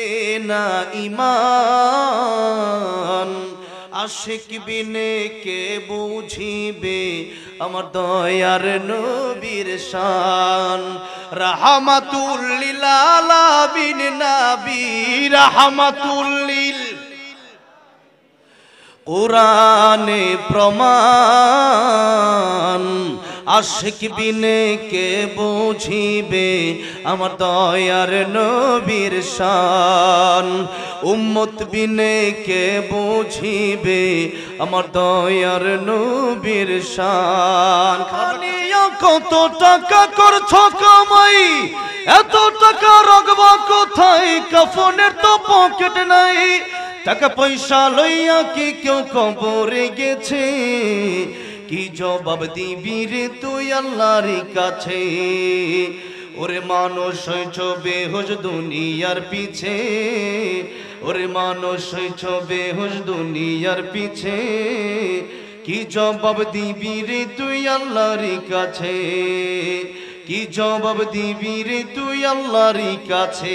না ঈমান, আশিক বিনে কে বুঝিবে আমার দয়ার নবীর শান। রাহমাতুল লিল আলামিন নবী রাহমাতুল লিল কোরআনে প্রমাণ, আশিক বিনে কে বুঝিবে আমার দয়ার নবীর শান। উম্মত বিনে কে বুঝিবে আমার দয়ার নবীর শান। কত টাকা করছো কামাই, এত টাকা রাখবা কোথায়? কাফনের তো পকেট নাই, টাকা পয়সা লইয়া কি কেউ কবরে গেছে? কি জবাব দিবি রে তুই আল্লাহর কাছে? ওরে মানুষ হইছ বেহুশ দুনিয়ার পিছে, ওরে মানুষ হইছ বেহুশ দুনিয়ার পিছে। কি জবাব দিবি রে তুই আল্লাহর কাছে? কি জবাব দিবি রে তুই আল্লাহর কাছে?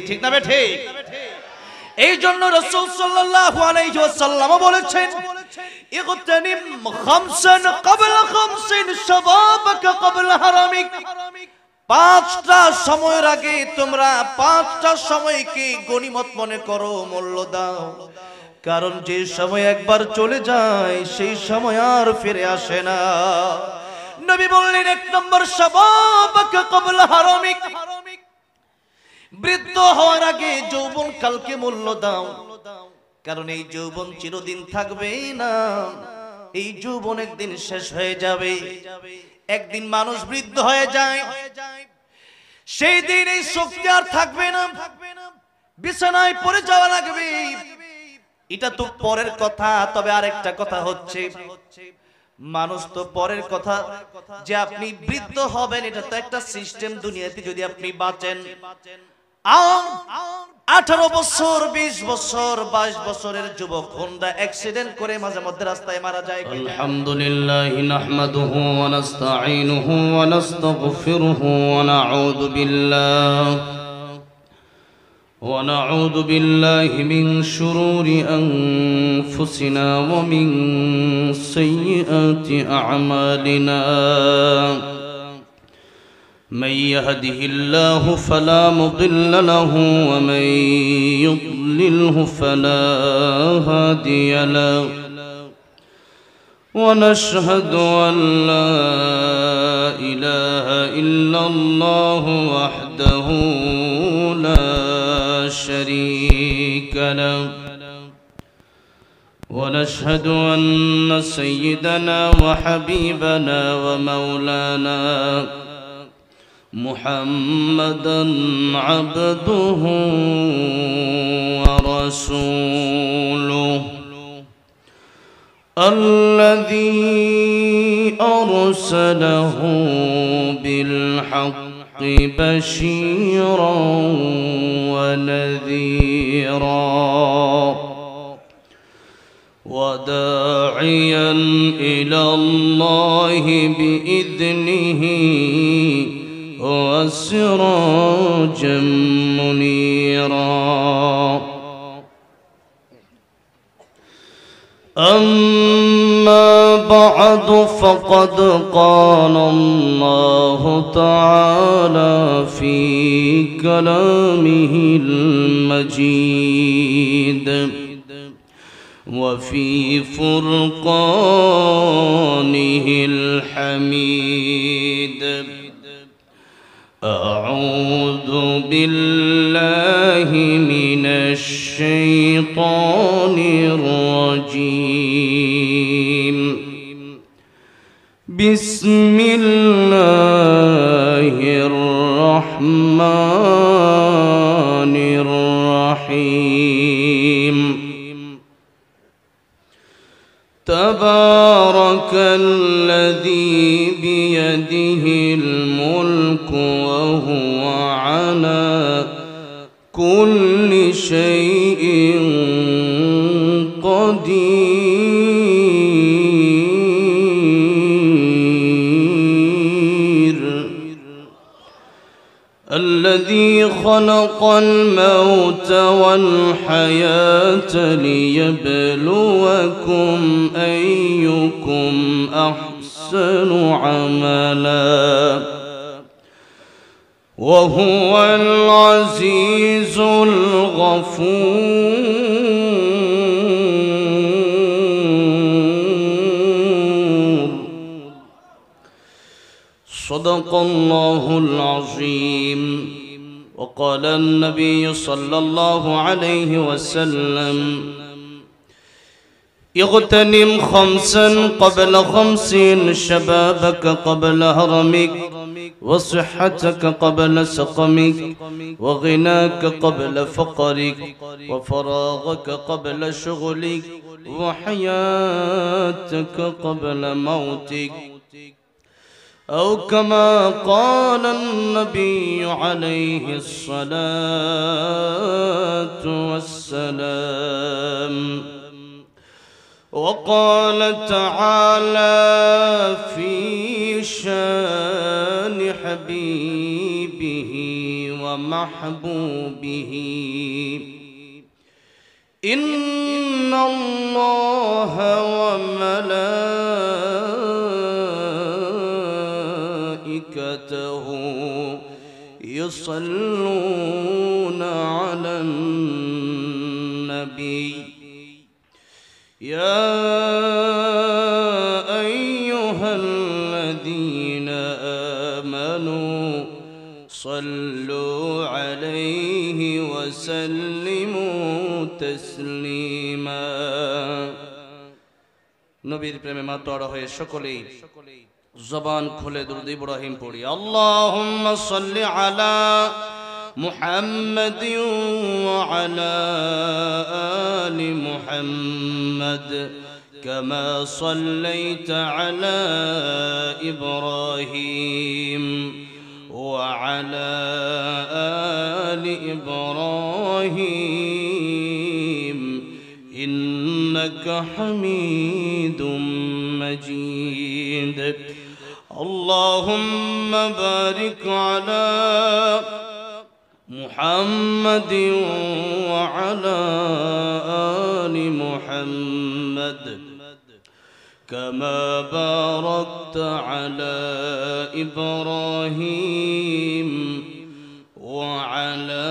ঠিক না বেঠে? এই জন্য রাসূল সাল্লাল্লাহু আলাইহি ওয়াসাল্লাম বলেছেন, ইগতানিম খামসান ক্বাবলা খামসিন শাবাবাকা ক্বাবলা হারামিক। পাঁচটা সময়ের আগে তোমরা পাঁচটা সময়কে গনিমত মনে করো, মূল্য দাও। কারণ যে সময় একবার চলে যায় সেই সময় আর ফিরে আসে না। নবী বললেন, এক নম্বর শাবাবাকা ক্বাবলা হারামিক, বৃদ্ধ হওয়ার আগে যৌবন কালকে মূল্য দাও। কারণ এই যৌবন চিরদিন থাকবে না, এই যৌবন একদিন শেষ হয়ে যাবে। একদিন মানুষ বৃদ্ধ হয়ে যায়, সেই দিন এই শক্তি আর থাকবে না, বিছানায় পড়ে যাওয়া লাগবে। এটা তো পরের কথা। তবে আরেকটা কথা হচ্ছে, মানুষ তো পরের কথা, যে আপনি বৃদ্ধ হবেন এটা তো একটা সিস্টেম দুনিয়াতে। যদি আপনি বাঁচেন 18 বছর, 20 বছর, 22 বছরের যুবক হোন্ডা অ্যাক্সিডেন্ট করে মাঝে মধ্যে রাস্তায় মারা যায়। আলহামদুলিল্লাহ নাহমাদুহু ওয়া নাস্তাঈনুহু ওয়া নাস্তাগফিরুহু ওয়া নাউযু বিল্লাহি মিন শুরুরি আনফুসিনা ওয়া মিন সাইয়্যাতি আ'মালিনা। من يهده الله فلا مضل له ومن يضلله فلا هادي له ونشهد أن لا إله إلا الله وحده لا شريك له ونشهد أن سيدنا وحبيبنا ومولانا محمدًا عبده ورسوله الذي أرسله بالحق بشيرا ونذيرا وداعيا إلى الله بإذنه وسراجا منيرا. أما بعد فقد قال الله تعالى في كلامه المجيد وفي فرقانه الحميد. أعوذ بالله من الشيطان الرجيم. بسم الله الرحمن الرحيم. تبارك الذي بيده الملك وهو على كل شيء قدير. الذي خلق الموت والحياة ليبلوكم أيكم أحسن عملا وهو العزيز الغفور. صدق الله العظيم. وقال النبي صلى الله عليه وسلم اغتنم خمسا قبل خمس، شبابك قبل هرمك وصحتك قبل سقمك وغناك قبل فقرك وفراغك قبل شغلك وحياتك قبل موتك، أو كما قال النبي عليه الصلاة والسلام. وقال تعالى في شان حبيبه ومحبوبه: إن الله وملائكته يصلون على النبي يا أيها الذين آمنوا صلوا عليه وسلموا تسليما. নবীর প্রেমে মাতোয়ারা হয়ে সকলেই জবান খুলে দুরূদ ইব্রাহিম পড়ি। আল্লাহুম্মা সাল্লি আলা মুহাম্মাদ ওয়া আলা আলি মুহাম্মাদ কামা সাল্লাইতা আলা ইব্রাহিম ওয়া আলা আলি ইব্রাহিম إنك حميد مجيد اللهم بارك على محمد وعلى آل محمد كما باركت على إبراهيم وعلى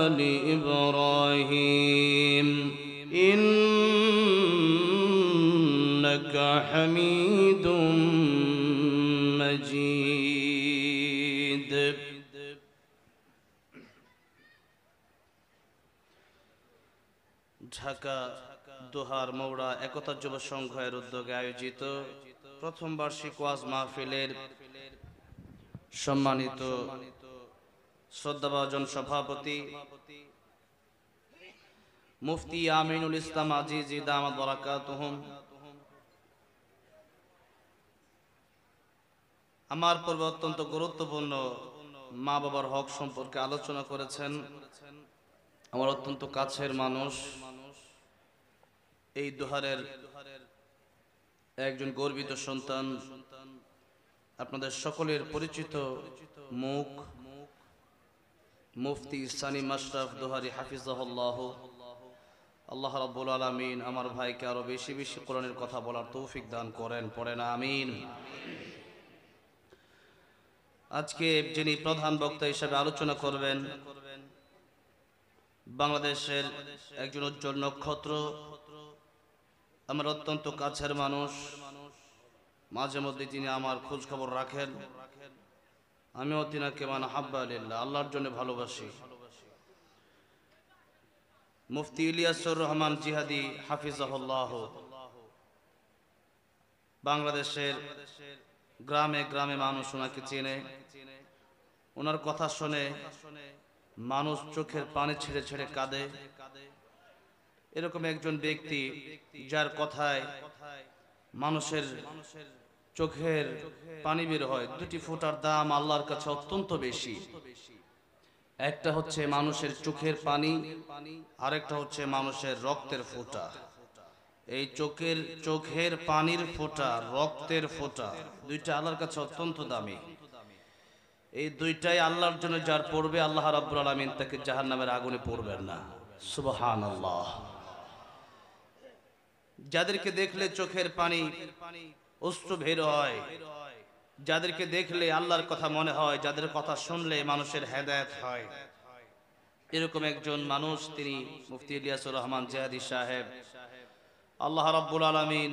آل إبراهيم إنك حميد مجيد ঢাকা দোহার মৌড়া একতা যুব সংঘের উদ্যোগে আয়োজিত প্রথম বার্ষিক ওয়াজ মাহফিলের সম্মানিত শ্রদ্ধাভাজন সভাপতি মুফতি আমিনুল ইসলাম আজিজি দামাত বারাকাতুহুম, আমার পূর্বে অত্যন্ত গুরুত্বপূর্ণ মা বাবার হক সম্পর্কে আলোচনা করেছেন। আমার অত্যন্ত কাছের মানুষ, এই দোহারের একজন গর্বিত সন্তান, আপনাদের সকলের পরিচিত মুখ মুফতি সানিম আশরাফ দোহারি হাফিজাহুল্লাহ। আল্লাহ রাব্বুল আলামিন আমার ভাইকে আরো বেশি বেশি কোরআনের কথা বলার তৌফিক দান করেন, পড়েন আমিন। আজকে যিনি প্রধান বক্তা হিসেবে আলোচনা করবেন, বাংলাদেশের একজন উজ্জ্বল নক্ষত্র, আমার অত্যন্ত কাছের মানুষ, মাঝে মধ্যে তিনি আমার খোঁজ খবর রাখেন, আমিও তিনাকে মান হাব্বা লিল্লাহ, আল্লাহর জন্য ভালোবাসি। মুফতি ইলিয়াসুর রহমান জিহাদি হাফিজাহুল্লাহ, বাংলাদেশের গ্রামে গ্রামে মানুষ ওনাকে চেনে, ওনার কথা শুনে মানুষ চোখের পানি ছেড়ে ছেড়ে কাঁদে। এরকম একজন ব্যক্তি যার কথায় মানুষের চোখের পানি বের হয়। দুটি ফোঁটার দাম আল্লাহর কাছে অত্যন্ত বেশি। একটা হচ্ছে মানুষের চোখের পানি, আরেকটা হচ্ছে মানুষের রক্তের ফোঁটা। এই চোখের পানির ফোঁটা, রক্তের ফোঁটা, দুইটা আল্লাহর কাছে অত্যন্ত দামি। এই দুইটাই আল্লাহর জন্য যার পড়বে, আল্লাহ রাব্বুল আলামিন তাকে জাহান্নামের আগুনে পড়বেন না। সুবহানাল্লাহ। যাদেরকে দেখলে চোখের পানি অশ্রু বের হয়, যাদেরকে দেখলে আল্লাহর কথা মনে হয়, যাদের কথা শুনলে মানুষের হেদায়েত হয়, এরকম একজন মানুষ তিনি মুফতি ইলিয়াসুর রহমান জিহাদি সাহেব। আল্লাহ রাব্বুল আলামিন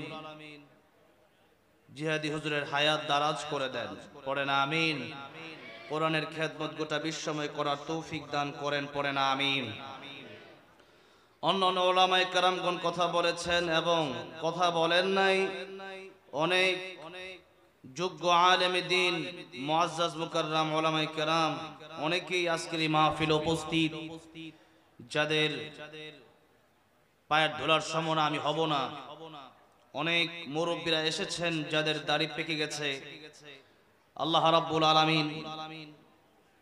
জিহাদি হুজুরের হায়াত দারাজ করে দেন, পড়েন আমিন। কোরআনের খেদমত গোটা বিশ্বময় করার তৌফিক দান করেন, পড়েন আমিন। অন্যান্য ওলামায়ে কেরামগণ কথা বলেছেন এবং কথা বলেন নাই। অনেক যোগ্য আলেমে দ্বীন, মুআজ্জাজ মুকাররম ওলামায়ে কেরাম অনেকেই আজকের এই মাহফিলে উপস্থিত, যাদের পায়ের ধুলার সমান আমি হব না। অনেক মুরব্বীরা এসেছেন যাদের দাড়ি পেকে গেছে। আল্লাহ রাব্বুল আলামিন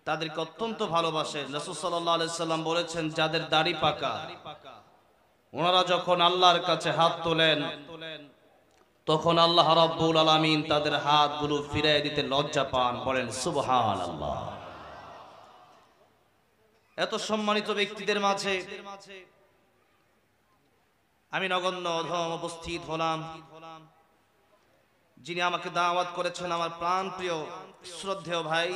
তাদেরকে অত্যন্ত ভালোবাসেন। রাসূল সাল্লাল্লাহু আলাইহি সাল্লাম বলেছেন, যাদের দাড়ি পাকা ওনারা যখন আল্লাহর কাছে হাত তোলেন, তখন আল্লাহ রাব্বুল আলামিন তাদের হাতগুলো ফিরিয়ে দিতে লজ্জা পান, বলেন সুবহানাল্লাহ। এত সম্মানিত ব্যক্তিদের মাঝে আমি নগণ্য অধম উপস্থিত হলাম। যিনি আমাকে দাওয়াত করেছেন, আমার প্রাণ প্রিয় শ্রদ্ধেয় ভাই,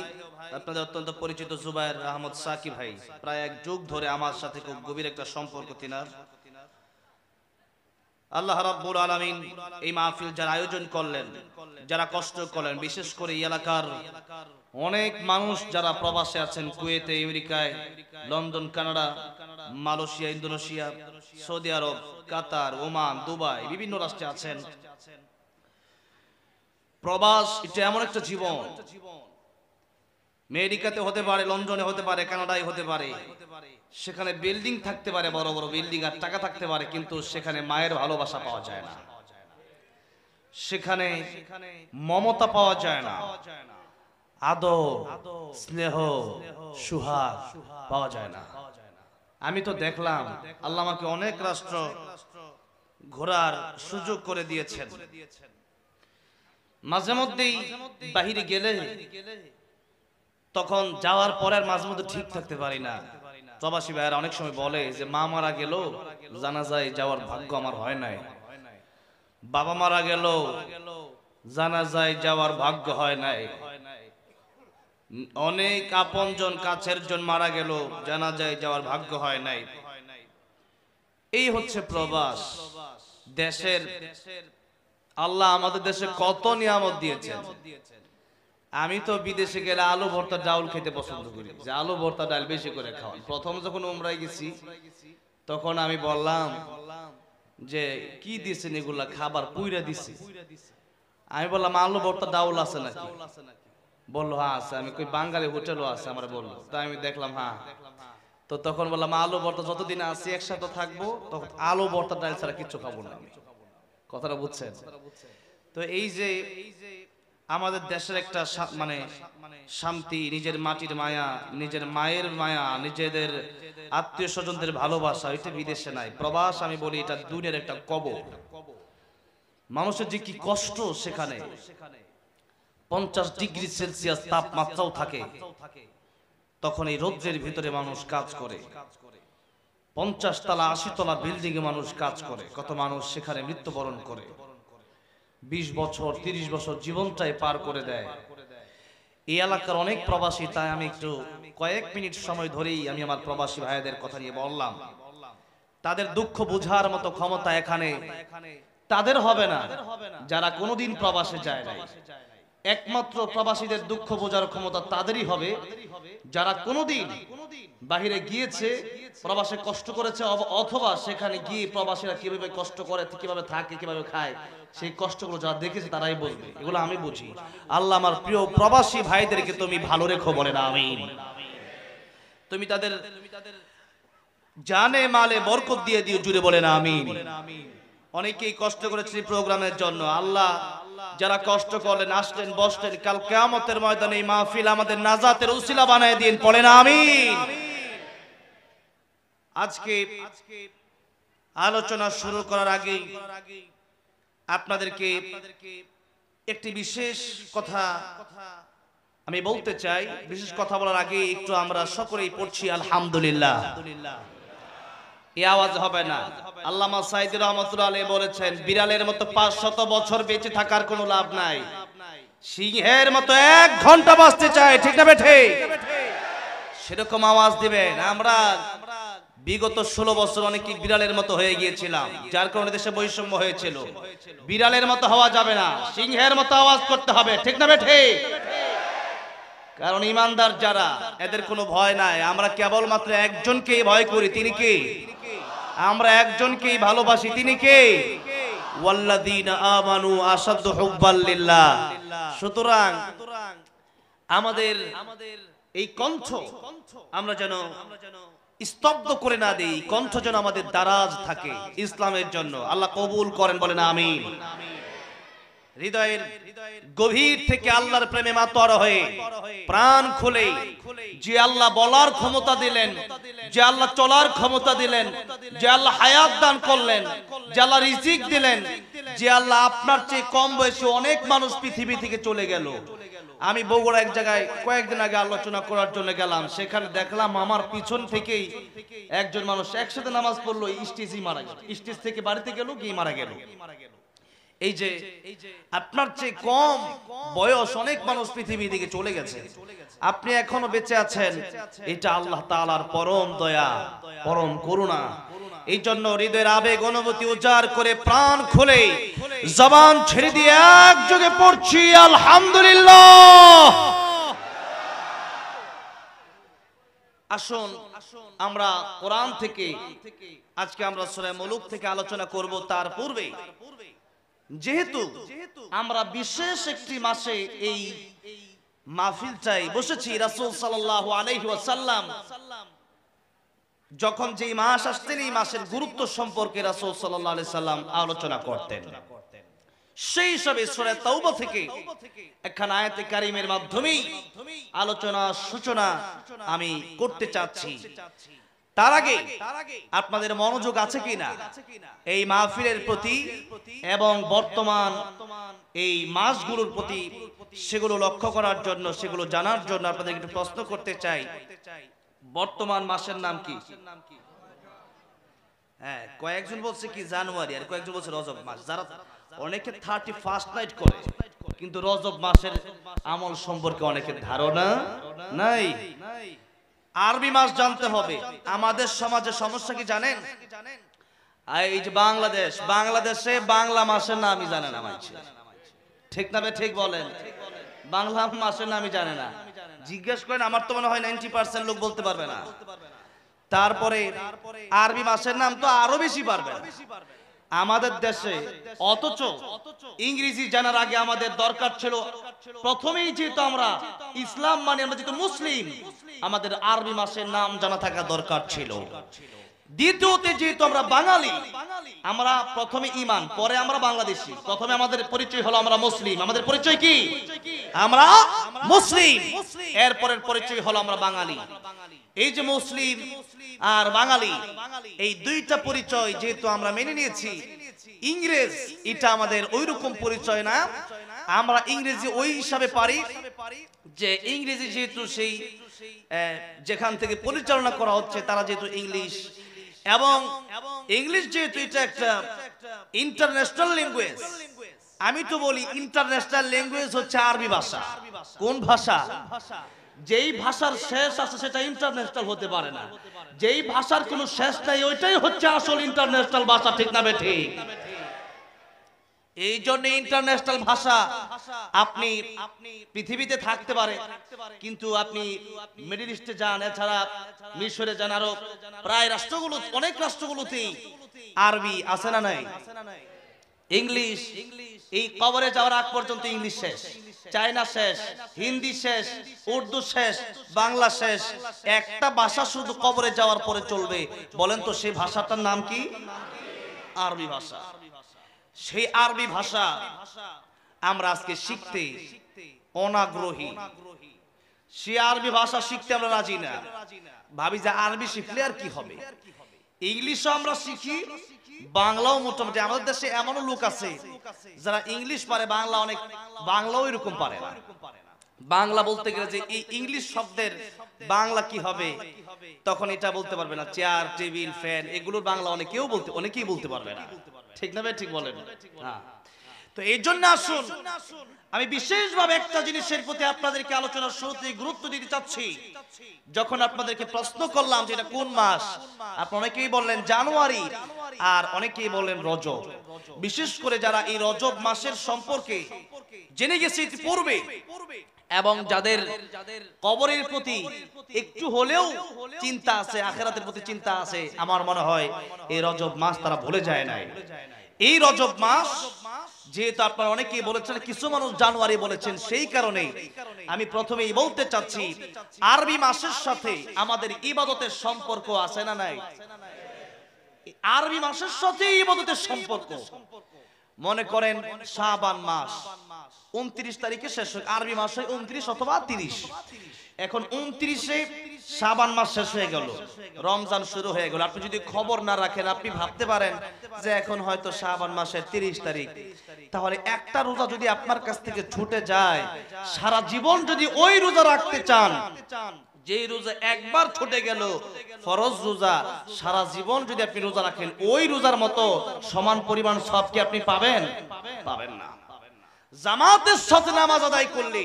আপনাদের অত্যন্ত পরিচিত জুবায়ের আহমদ সাকি ভাই। প্রায় এক যুগ ধরে আমার সাথে খুব গভীর একটা সম্পর্ক তিনার। আল্লাহ রাব্বুল আলামিন এই মাহফিল যারা আয়োজন করলেন, যারা কষ্ট করলেন, বিশেষ করে এই এলাকার অনেক মানুষ যারা প্রবাসে আছেন, কুয়েতে, আমেরিকায়, London, Canada, Malaysia, Indonesia, Saudi আরব, কাতার, ওমান, দুবাই, বিভিন্ন রাষ্ট্রে আছেন। প্রবাস এটা এমন একটা জীবন, আমেরিকাতে হতে পারে, লন্ডনে হতে পারে, কানাডায় হতে পারে, সেখানে বিল্ডিং থাকতে পারে, বড় বড় বিল্ডিং, আর টাকা থাকতে পারে, কিন্তু সেখানে মায়ের ভালোবাসা পাওয়া যায় না, সেখানে মমতা পাওয়া যায় না, আদর, স্নেহ, সুহাগ পাওয়া যায় না। আমি তো দেখলাম আল্লাহ আমাকে অনেক রাষ্ট্র ঘোরার সুযোগ করে দিয়েছেন। মাঝে মধ্যেই বাহিরে গেলে তখন যাওয়ার পরে আর মাঝে মধ্যে ঠিক থাকতে পারি না। প্রবাসী ভাইয়েরা অনেক সময় বলে যে মা মারা গেল, জানাজায় যাওয়ার ভাগ্য আমার হয় নাই, বাবা মারা গেল, জানাজায় যাওয়ার ভাগ্য হয় নাই, অনেক আপনজন কাছের জন মারা গেল, জানাজায় যাওয়ার ভাগ্য হয় নাই। এই হচ্ছে প্রবাস। দেশের আল্লাহ আমাদের দেশে কত নিয়ামত দিয়েছেন। আমি তো বিদেশে গেলে আলু ভর্তা ডাউল খেতে পছন্দ করি, যে আলু ভর্তা ডাল বেশি করে খাওয়ান। প্রথম যখন উমরায় গেছি তখন আমি বললাম যে কি দিয়েছেন এগুলা, খাবার পুইরা দিছে। আমি বললাম আলু ভর্তা ডাউল আছে নাকি? বললো হ্যাঁ আছে। আমি কই বাঙালি হোটেলও আছে আমার বললো। তাই আমি দেখলাম হ্যাঁ। তো তখন বললাম আলু ভর্তা যতদিন আছি একসাথে থাকবো তখন আলু ভর্তা ডাল ছাড়া কিচ্ছু খাবো না আমি। কথাটা বুঝছেন? তো এই যে আমাদের দেশের একটা মানে শান্তি, নিজের মাটির মায়া, নিজের মায়ের মায়া, নিজেদের আত্মীয় স্বজনদের ভালোবাসা, এটা বিদেশে নাই। প্রবাস আমি বলি এটা দুনিয়ার একটা কবর। মানুষের যে কি কষ্ট সেখানে, 50 ডিগ্রি সেলসিয়াস তাপমাত্রাও থাকে, তখন এই রৌদ্রের ভিতরে মানুষ কাজ করে। 50 তলা 80 তলা বিল্ডিং এ মানুষ কাজ করে। কত মানুষ সেখানে মৃত্যুবরণ করে, 20 বছর 30 বছর জীবনটাই পার করে দেয়। এই এলাকার অনেক প্রবাসী, তাই আমি একটু কয়েক মিনিট সময় ধরেই আমি আমার প্রবাসী ভাইদের কথা নিয়ে বললাম। তাদের দুঃখ বোঝার মতো ক্ষমতা এখানে তাদের হবে না যারা কোনোদিন প্রবাসে যায় নাই। একমাত্র প্রবাসীদের দুঃখ বোঝার ক্ষমতা তাদেরই হবে যারা কোনোদিন বাহিরে গিয়েছে, প্রবাসে কষ্ট করেছে, অথবা সেখানে গিয়ে প্রবাসীরা কিভাবে কষ্ট করে, কিভাবে থাকে, কিভাবে খায়, সেই কষ্টগুলো যারা দেখেছে তারাই বলবে। এগুলো আমি বুঝি। আল্লাহ আমার প্রিয় প্রবাসী ভাইদেরকে তুমি ভালো রেখো, বলেন আমিন। তুমি তাদের জানে মালে বরকত দিয়ে দিও, জুড়ে বলেন আমিন। অনেকেই কষ্ট করেছে প্রোগ্রামের জন্য। আল্লাহ যারা কষ্ট করলেন, আসলেন, বসলেন, কাল কিয়ামতের ময়দানে এই মাহফিল আমাদের নাজাতের উসিলা বানায় দিন, পড়েন আমিন। আজকে আলোচনা শুরু করার আগে আপনাদেরকে একটি বিশেষ কথা আমি বলতে চাই। বিশেষ কথা বলার আগে একটু আমরা সকলেই পড়ছি আলহামদুলিল্লাহ। এই আওয়াজ হবে না। আল্লামা সাইদি রহমাতুল্লাহ আলাইহি বলেছেন, বিড়ালের মতো 500 বছর বেঁচে থাকার কোনো লাভ নাই, সিংহের মতো 1 ঘন্টা বাঁচতে চায়, ঠিক না বেঠে? সেরকম আওয়াজ দিবেন। আমরা বিগত 16 বছর অনেকে বিড়ালের মতো হয়ে গিয়েছিলাম, যার কারণে দেশে বৈষম্য হয়েছিল। বিড়ালের মতো হওয়া যাবে না, সিংহের মতো আওয়াজ করতে হবে, ঠিক না বেঠে? কারণ ইমানদার যারা, এদের কোনো ভয় নাই। আমরা কেবলমাত্র একজনকেই ভয় করি, তিনি কে? আমরা একজনকেই ভালোবাসি, তিনি কে? ওয়াল্লাযীনা আমানু আশাদ্দু হুব্বাল লিল্লাহ। সুতরাং আমাদের এই কণ্ঠ আমরা যেন স্তব্ধ করে না দেই, কণ্ঠ যেন আমাদের দারাজ থাকে ইসলামের জন্য। আল্লাহ কবুল করেন, বলেন আমিন। হৃদয়ের গভীর থেকে আল্লাহর প্রেমে মাতোয়ারা হয়ে প্রাণ খুলে যে আল্লাহ বলার ক্ষমতা দিলেন, যে আল্লাহ চলার ক্ষমতা দিলেন, যে আল্লাহ হায়াত দান করলেন, যে আল্লাহ রিজিক দিলেন, যে আল্লাহ আপনার চেয়ে কম বয়সে অনেক মানুষ পৃথিবী থেকে চলে গেল। আমি বগুড়া এক জায়গায় কয়েকদিন আগে আলোচনা করার জন্য গেলাম, সেখানে দেখলাম আমার পিছন থেকেই একজন মানুষ একসাথে নামাজ পড়লো, স্টেজেই মারা গেল। স্টেজ থেকে বাড়িতে গেল, গিয়ে মারা গেল। এই যে আপনার চেয়ে কম বয়স অনেক মানুষ পৃথিবী থেকে চলে গেছে, আপনি এখনো বেঁচে আছেন, এটা আল্লাহ তাআলার পরম দয়া, পরম করুণা। এই জন্য হৃদয়ের আবেগ অনুভূতি উজাড় করে প্রাণ খুলে জবান ছেড়ে দিয়ে একযোগে পড়ছি আলহামদুলিল্লাহ। আসুন আমরা কোরআন থেকে আজকে আমরা সূরা মুলুক থেকে আলোচনা করব। তার পূর্বে যেহেতু আমরা বিশেষ একটি মাসে এই মাহফিলটাই বসেছি, রাসূল সাল্লাল্লাহু আলাইহি ওয়াসাল্লাম যখন যেই মাস আসতেন এই মাসের গুরুত্ব সম্পর্কে রাসূল সাল্লাল্লাহু আলাইহি সাল্লাম আলোচনা করতেন। সেই হিসাবে সূরা তাওবা থেকে একখানা আয়াতে কারিমের মাধ্যমেই আলোচনা সূচনা আমি করতে চাচ্ছি। তার আগে আপনাদের মনোযোগ আছে কিনা এই মাহফিলের প্রতি এবং বর্তমান এই মাসগুলোর প্রতি, সেগুলো লক্ষ্য করার জন্য, সেগুলো জানার জন্য আপনাদের একটু প্রশ্ন করতে চাই। বর্তমান মাসের নাম কি? হ্যাঁ, কয়েকজন বলছে কি জানুয়ারি, আর কয়েকজন বলছে রজব মাস। যারা অনেকে 31st নাইট করে, কিন্তু রজব মাসের আমল সম্পর্কে অনেকের ধারণা নাই। আরবি মাস জানতে হবে। আমাদের সমাজে সমস্যা কি জানেন? এই যে বাংলাদেশে বাংলা মাসের নামই জানে না মানুষ। ঠিক না? ঠিক বলেন। বাংলা মাসের নামই জানে না। জিজ্ঞেস করেন, আমার তো মনে হয় 90% লোক বলতে পারবে না। তারপরে আরবি মাসের নাম তো আরো বেশি পারবে না আমাদের দেশে। অথচ ইংরেজি জানার আগে আমাদের দরকার ছিল, প্রথমেই যেহেতু আমরা ইসলাম মানে আমরা যেহেতু মুসলিম, আমাদের আরবি মাসের নাম জানা থাকা দরকার ছিল। দ্বিতীয়তে যেহেতু আমরা বাঙালি, আমরা প্রথমে ঈমান, পরে আমরা বাংলাদেশী। প্রথমে আমাদের পরিচয় হলো আমরা মুসলিম। আমাদের পরিচয় কি? আমরা মুসলিম। এরপরের পরিচয় হলো আমরা বাঙালি। এই যে মুসলিম আর বাঙালি, এই দুইটা পরিচয় যেহেতু আমরা মেনে নিয়েছি, ইংরেজ এটা আমাদের ওইরকম পরিচয় না। আমরা ইংরেজি ওই হিসাবে পারি যে ইংরেজি যেহেতু সেই যেখান থেকে পরিচালনা করা হচ্ছে তারা যেহেতু ইংলিশ, এবং ইংলিশ যেহেতু এটা একটা ইন্টারন্যাশনাল ল্যাঙ্গুয়েজ। আমি তো বলি ইন্টারন্যাশনাল ল্যাঙ্গুয়েজ হচ্ছে আরবি ভাষা। কোন ভাষা? যেই ভাষার শেষ আছে সেটা ইন্টারন্যাশনাল হতে পারে না। যেই ভাষার কোনো শেষ নাই ওইটাই হচ্ছে আসল ইন্টারন্যাশনাল ভাষা। ঠিক না ঠিক? এই জন্য ইন্টারন্যাশনাল ভাষা আপনি পৃথিবীতে থাকতে পারে, কিন্তু আপনি মিডল ইস্টে যান, এছাড়া মিশরে যান, আরো প্রায় রাষ্ট্রগুলো, অনেক রাষ্ট্রগুলোতেই আরবি আছে না নাই? ইংলিশ। এই কবরে যাওয়ার আগ পর্যন্ত ইংলিশ শেষ, চায়না শেষ, হিন্দি শেষ, উর্দু শেষ, বাংলা শেষ। একটা ভাষা শুধু কবরে যাওয়ার পরে চলবে। বলেন তো সেই ভাষাটার নাম কি? আরবি ভাষা। সেই আরবি ভাষা আমরা আজকে শিখতে অনাগ্রহী। সেই আরবি ভাষা শিখতে আমরা রাজি না। ভাবি যে আরবি শিখলে আর কি হবে। ইংলিশও আমরা শিখি, বাংলাও মোটামুটি। আমাদের দেশে এমনও লোক আছে যারা ইংলিশ পারে, বাংলাও এরকম পারে না। বাংলা বলতে গেলে যে এই ইংলিশ শব্দের বাংলা কি হবে, তখন এটা বলতে পারবে না। চেয়ার, টেবিল, ফ্যান, এগুলোর বাংলা অনেকেই বলতে পারবে না। ঠিক না? ঠিক বলেন। হ্যাঁ, তো এই জন্য আসুন আমি বিশেষভাবে একটা জিনিসের প্রতি আপনাদেরকে আলোচনার শুরুতে গুরুত্ব দিতে চাচ্ছি। যখন আপনাদেরকে প্রশ্ন করলাম যে এটা কোন মাস, আপনারা অনেকেই বললেন জানুয়ারি, আর অনেকেই বললেন রজব। বিশেষ করে যারা এই রজব মাসের সম্পর্কে জেনে গেছে পূর্বে, এবং যাদের কবরের প্রতি একটু হলেও চিন্তা আছে, আখিরাতের প্রতি চিন্তা আছে, আমার মনে হয় এই রজব মাস তারা ভুলে যায় নাই। এই রজব মাস যেহেতু আপনারা অনেকেই বলেছেন, কিছু মানুষ জানুয়ারি বলেছেন, সেই কারণে আমি প্রথমেই বলতে চাচ্ছি আরবি মাসের সাথে আমাদের ইবাদতের সম্পর্ক আছে না নাই? আরবি মাসের সাথে ইবাদতের সম্পর্ক। মনে করেন শাবান মাস 29 তারিখে শেষ হয়, আরবি মাস হয় 29 অথবা 30। এখন 29-এ শাবান মাস শেষ হয়ে গেল, রমজান শুরু হয়ে গেল। আপনি যদি খবর না রাখেন, আপনি ভাবতে পারেন যে এখন হয়তো শাবান মাসের 30 তারিখ। তাহলে একটা রোজা যদি আপনার কাছ থেকে ছুটে যায়, সারা জীবন যদি ওই রোজা রাখতে চান, যে রোজা একবার ছুটে গেল ফরজ রোজা, সারা জীবন যদি আপনি রোজা রাখেন, ওই রোজার মতো সমান পরিমাণ সওয়াব কি আপনি পাবেন? পাবেন না। জামাতের সাথে নামাজ আদায় করলে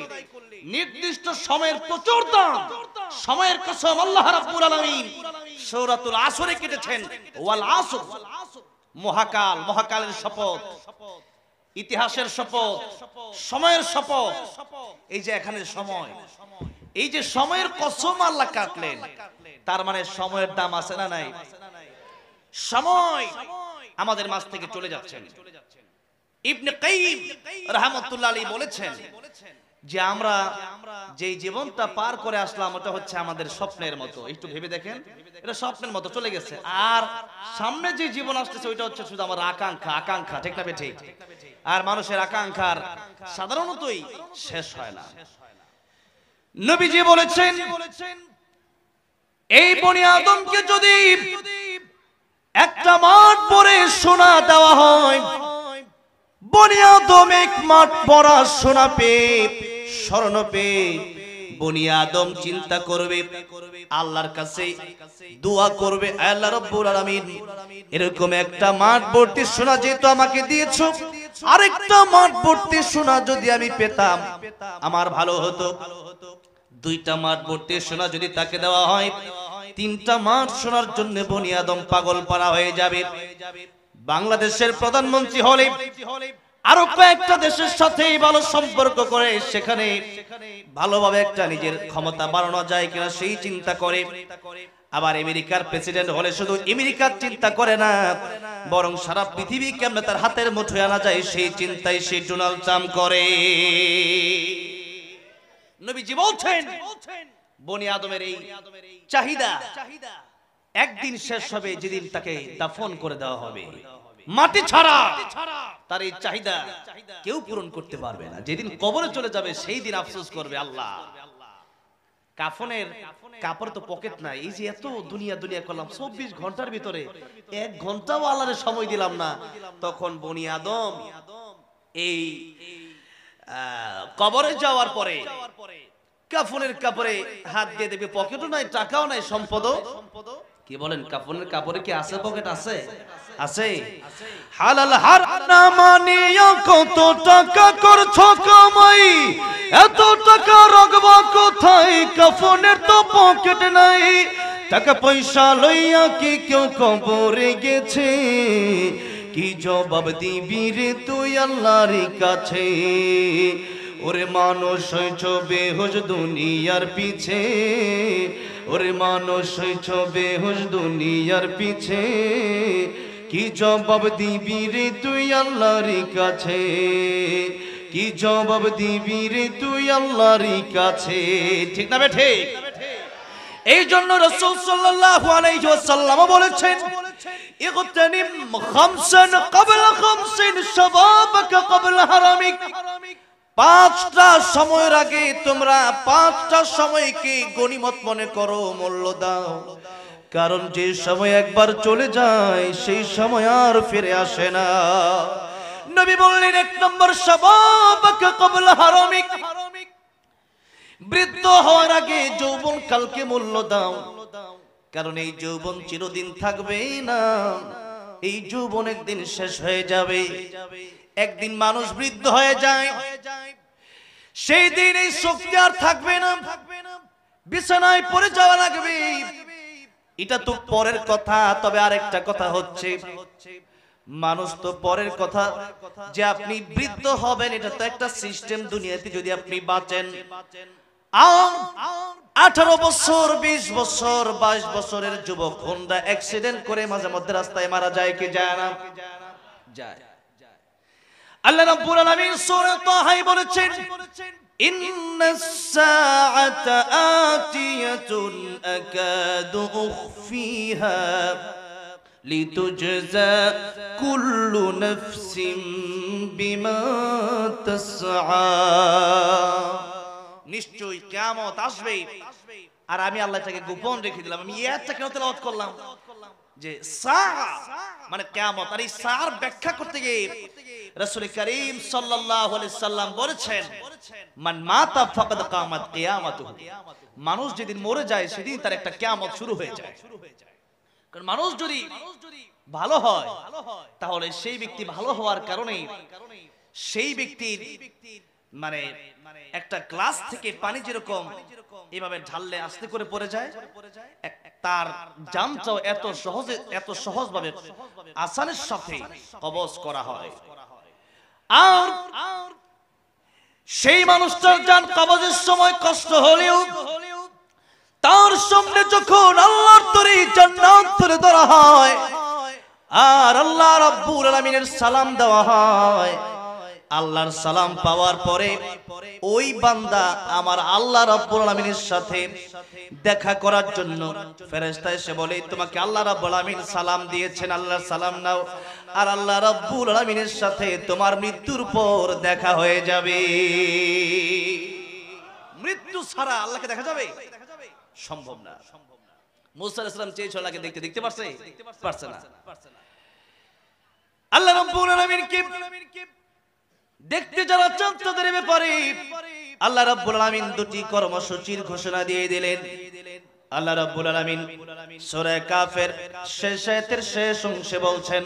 নির্দিষ্ট সময়ের প্রচুর দাম। সময়ের কসম আল্লাহ রাব্বুল আলামিন সূরাতুল আসরে কেটেছেন, ওয়াল আসর, মহাকালের শপথ, ইতিহাসের শপথ, সময়ের শপথ। এই যে এখানে সময়, এই যে সময়ের কসম আল্লাহ কাটলেন, তার মানে সময়ের দাম আছে না নাই? সময় আমাদের মাঝ থেকে চলে যাচ্ছে। ইবনে কাইয়িম রাহমাতুল্লাহ আলাইহি বলেছেন যে আমরা যেই জীবনটা পার করে আসলাম ওটা হচ্ছে আমাদের স্বপ্নের মতো। একটু ভেবে দেখেন, এটা স্বপ্নের মতো চলে গেছে। আর সামনে যে জীবন আসতেছে ওইটা হচ্ছে শুধু আমার আকাঙ্ক্ষা, ঠিক না ঠিক? আর মানুষের আকাঙ্ক্ষার সাধারণতই শেষ হয় না। নবীজি বলেছেন এই বনি আদমকে যদি একটা মাঠ পরে সোনা দেওয়া হয়, বনি আদম এক মাঠ পরা সোনা পেয়ে, স্বর্ণ পেয়ে বনি আদম চিন্তা করবে, আল্লাহর কাছে দোয়া করবে, আল্লাহ রাব্বুল আলামিন এরকম একটা মাঠ ভর্তি সোনা যেহেতু আমাকে দিয়েছো, আরেকটা মাঠ ভর্তি সোনা যদি আমি পেতাম আমার ভালো হতো। দুইটা মাঠ ভর্তি সোনা যদি তাকে দেওয়া হয়, তিনটা মাঠ সোনার জন্য বনি আদম পাগল পারা হয়ে যাবে। বাংলাদেশের প্রধানমন্ত্রী হলে আরো কয়েকটা দেশের সাথে ভালো সম্পর্ক করে সেখানে ভালোভাবে একটা নিজের ক্ষমতা বাড়ানো যায় কিনা সেই চিন্তা করে। আবার আমেরিকার প্রেসিডেন্ট হলে শুধু আমেরিকার চিন্তা করে না, বরং সারা পৃথিবী কেমনে তার হাতের মুঠোয় আনা যায় সেই চিন্তাই সে ডোনাল্ড ট্রাম্প করে। নবীজি বলছেন বনি আদমের এই চাহিদা একদিন শেষ হবে, যেদিন তাকে দাফন করে দেওয়া হবে মাটি ছাড়া। তার এই চাহিদা কেউ পূরণ করতে পারবে না। যেদিন কবরে চলে যাবে সেই দিন আফসোস করবে, আল্লাহ কাফনের কাপড় তো পকেট নাই, এই যে এত দুনিয়া করলাম 24 ঘন্টার ভিতরে 1 ঘন্টাও আল্লাহর সময় দিলাম না। তখন বনি আদম এই কবরে যাওয়ার পরে কাফনের কাপড়ে হাত দিয়ে দেবে, পকেটও নাই, টাকাও নাই, সম্পদও। কি বলেন, কাফনের কাপড়ে কি আছে পকেট? আছে, আছে। হালাল হারাম মানিয়া কত টাকা করছো কামাই, এত টাকা রাখবা কোথায়, কাফনের তো পকেট নাই। টাকা পয়সা লইয়া কি কেউ কবরে গেছে, কি জবাব দিবি রে তুই আল্লাহর কাছে। ওরে মানুষ হইছ বেহুশ দুনিয়ার পিছে, ওরে মানুষ হইছ বেহুশ দুনিয়ার পিছে, কি জবাব দিবি রে তুই আল্লাহর কাছে, কি জবাব দিবি রে তুই আল্লাহর কাছে। ঠিক না বেঠে? এই জন্য রাসূল সাল্লাল্লাহু আলাইহি ওয়াসাল্লাম বলেছেন ইগতানিম খামসান ক্বাবলা খামসিন শাবাবাকা ক্বাবলা হারামিক। 5টা সময়ের আগে তোমরা 5টা সময়কে গনিমত মনে করো, মূল্য দাও। কারণ যে সময় একবার চলে যায় সেই সময় আর ফিরে আসে না। নবী বললেন 1 নম্বর শাবাবাকা ক্বাবলা হারামিক, বৃদ্ধ হওয়ার আগে যৌবন কালকে মূল্য দাও। কারণ এই যৌবন চিরদিন থাকবে না, এই যৌবন একদিন শেষ হয়ে যাবে। একদিন মানুষ বৃদ্ধ হয়ে যায়, সেই দিন এই শক্তি আর থাকবে না, বিছানায় পড়ে যাওয়া লাগবে। এটা তো পরের কথা। তবে আরেকটা কথা হচ্ছে, মানুষ তো পরের কথা, যে আপনি বৃদ্ধ হবেন এটা তো একটা সিস্টেম দুনিয়াতে। যদি আপনি বাঁচেন 18 বছর, 20 বছর, 22 বছরের যুবক হোন্ডা অ্যাক্সিডেন্ট করে মাঝে মধ্যে রাস্তায় মারা যায় কি যায় না? যায়। আল্লাহ রাব্বুল আলামিন সূরা তাহায় বলেছেন ইন্নাস সাআতা আতিয়াতুন আকাদু উখফিহা লিতুজজা কুল্লু নাফসিন বিমা তাসআ। নিশ্চয়ই কিয়ামত আসবে। আর আমি আল্লাহ এটাকে গোপন রেখে দিলাম। আমি একটা কেন তেলাওয়াত করলাম যে সাআ মানে কিয়ামত। আর এই সাআর ব্যাখ্যা করতে গিয়ে রাসূল করিম সাল্লাল্লাহু আলাইহি সাল্লাম বলেছেন মান মাতা ফাকাদ কামাত কিয়ামাতুহু। মানুষ যেদিন মরে যায় সেদিন তার একটা কিয়ামত শুরু হয়ে যায়। কারণ মানুষ যদি ভালো হয় তাহলে সেই ব্যক্তি ভালো হওয়ার কারণে সেই ব্যক্তির মানে একটা গ্লাস থেকে পানি যেরকম এভাবে ঢাললে আস্তে করে পড়ে যায়, তার জানটাও এত সহজভাবে আসানের সাথে কবজ করা হয়। আর সেই মানুষটার জান কবজের সময় কষ্ট হলেও তার সামনে যখন আল্লাহর তরি জান্নাত তুলে ধরা হয় আর আল্লাহ রাব্বুল আলামিনের সালাম দেওয়া হয়, আল্লাহর সালাম পাওয়ার পরে ওই বান্দা আমার আল্লাহ রাব্বুল আলামিনের সাথে দেখা করার জন্য ফেরেশতা এসে বলে, তোমাকে আল্লাহ রাব্বুল আলামিন সালাম দিয়েছেন, আল্লাহর সালাম নাও, আর আল্লাহ রাব্বুল আলামিনের সাথে তোমার মৃত্যুর পর দেখা হয়ে যাবে। মৃত্যু ছাড়া আল্লাহকে দেখা যাবে? সম্ভব না। মুসা আলাইহিস সালাম চেয়েছিল আল্লাহকে দেখতে, দেখতে পারছে? পারছে না। আল্লাহ রাব্বুল আলামিনকে দেখতে যারা চান তাদের ব্যাপারে আল্লাহ রাব্বুল আলামিন দুটি কর্মসূচির ঘোষণা দিয়ে দিলেন। আল্লাহ রাব্বুল আলামিন সূরা কাফের শেষ আয়াতের শেষ অংশে বলছেন,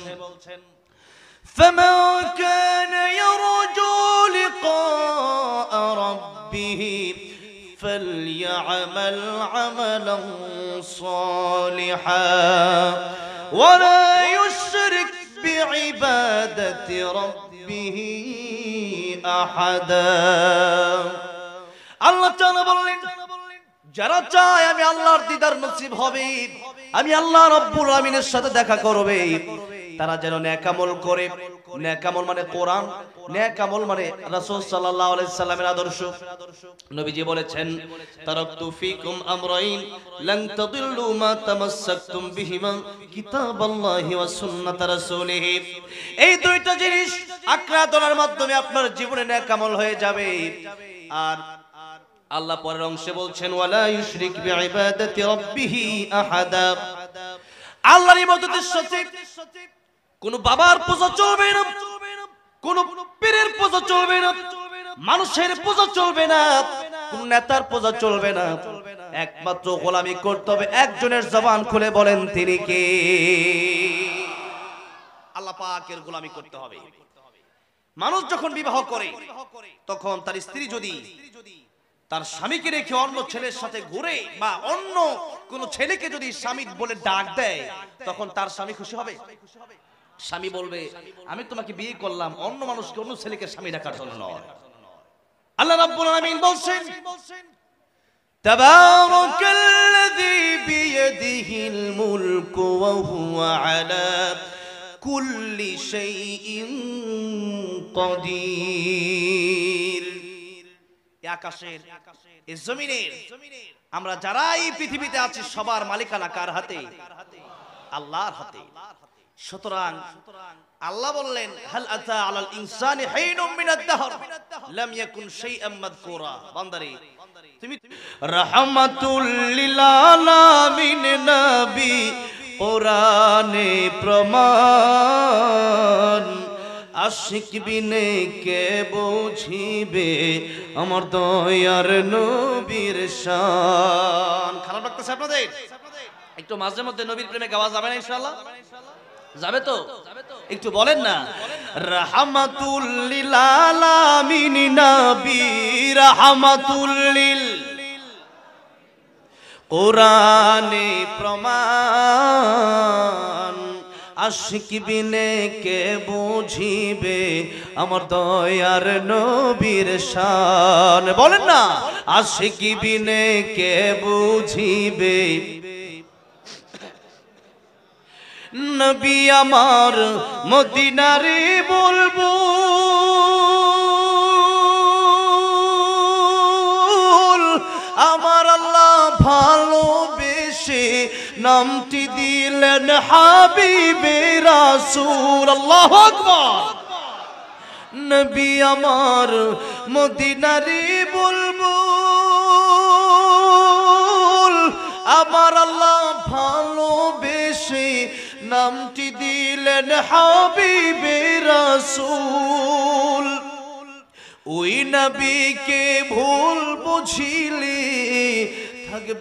فَمَنْ كَانَ يَرْجُو لِقَاءَ رَبِّهِ فَلْيَعْمَلْ عَمَلًا صَالِحًا وَلَا يُشْرِكْ بِعِبَادَةِ رَبِّهِ أَحَدًا। আল্লাহ তাআলা বললেন, যারা চায় আমি আল্লাহর দিদার নসিব হবে, আমি আল্লাহ রাব্বুল আলামিনের সাথে দেখা করবে, তারা যেন নেক আমল করে। নেক আমল মানে কোরআন, নেক আমল মানে রাসূল সাল্লাল্লাহু আলাইহি সাল্লামের আদর্শ। নবীজি বলেছেন, তারাকতু ফিকুম আমরাইন লান তাদিল্লু মা তামাসসাকতুম বিহিমা কিতাবাল্লাহি ওয়া সুন্নাত রাসূলিহি। এই দুইটা জিনিস আঁকড়া ধরার মাধ্যমে আপনার জীবনে নেক আমল হয়ে যাবে। আর আল্লাহ পরের অংশে বলছেন, ওয়ালা ইউশরিক বিইবাদাতি রাব্বিহি আহাদা। আল্লাহর ইবাদতের সাথে কোন বাবার পূজা চলবে না, কোন পীরের পূজা চলবে না, মানুষের পূজা চলবে না, কোন নেতার পূজা চলবে না। একমাত্র গোলামি করতে হবে একজনের। জবান খুলে বলেন তিনি কে? আল্লাহ পাকের গোলামি করতে হবে। মানুষ যখন বিবাহ করে তখন তার স্ত্রী যদি তার স্বামীকে রেখে অন্য ছেলের সাথে ঘুরে বা অন্য কোন ছেলেকে যদি স্বামী বলে ডাক দেয়, তখন তার স্বামী খুশি হবে? স্বামী বলবে, আমি তোমাকে বিয়ে করলাম অন্য মানুষকে, অন্য ছেলেকে স্বামী রাখার জন্য নয়। আল্লাহ রাব্বুল আলামিন বলছেন, তাবারাকাল্লাযী বিয়াদিহিল মুলকু ওয়া হুয়া আলা কুল্লি শাইইন কাদির। এই আকাশের, এই জমিনের, আমরা যারা এই পৃথিবীতে আছি সবার মালিকানা কার হাতে? আল্লাহর হাতে। সুতরাং আল্লাহ বললেন, হাল আতা আলাল ইনসানি হাইনুম মিনাদ দাহর লাম ইয়াকুন শাইআম মাযকুরা। বান্দারে তুমি রাহমাতুল লিল আলামিন নবী কোরআনে প্রমাণ, আশিক বিনে কে বুঝিবে আমার দয়ার নবীর শান। খারাপ লাগতেছে আপনাদের? একটু মাঝে মধ্যে নবীর প্রেমে গাওয়া যাবে না ইনশাআল্লাহ? যাবে তো? একটু বলেন না, রাহমাতুল লিল আলামিন নবী রাহমাতুল লিল কোরআনে প্রমাণ, আশিক বিনে কে বুঝিবে আমার দয়ার নবীর শান। বলেন না, আশিক বিনে কে বুঝিবে নবী আমার মদিনারে বুলবুল। আমার আল্লাহ ভালোবেসে নামটি দিলেন হাবিবে রাসূল। আল্লাহু আকবার। নবী আমার মদিনারে বুলবুল, আমার আল্লাহ ভালোবেসে নামটি দিলেন হাবিবে রাসূল। ওই নবীকে ভুল বুঝিলে থাকবে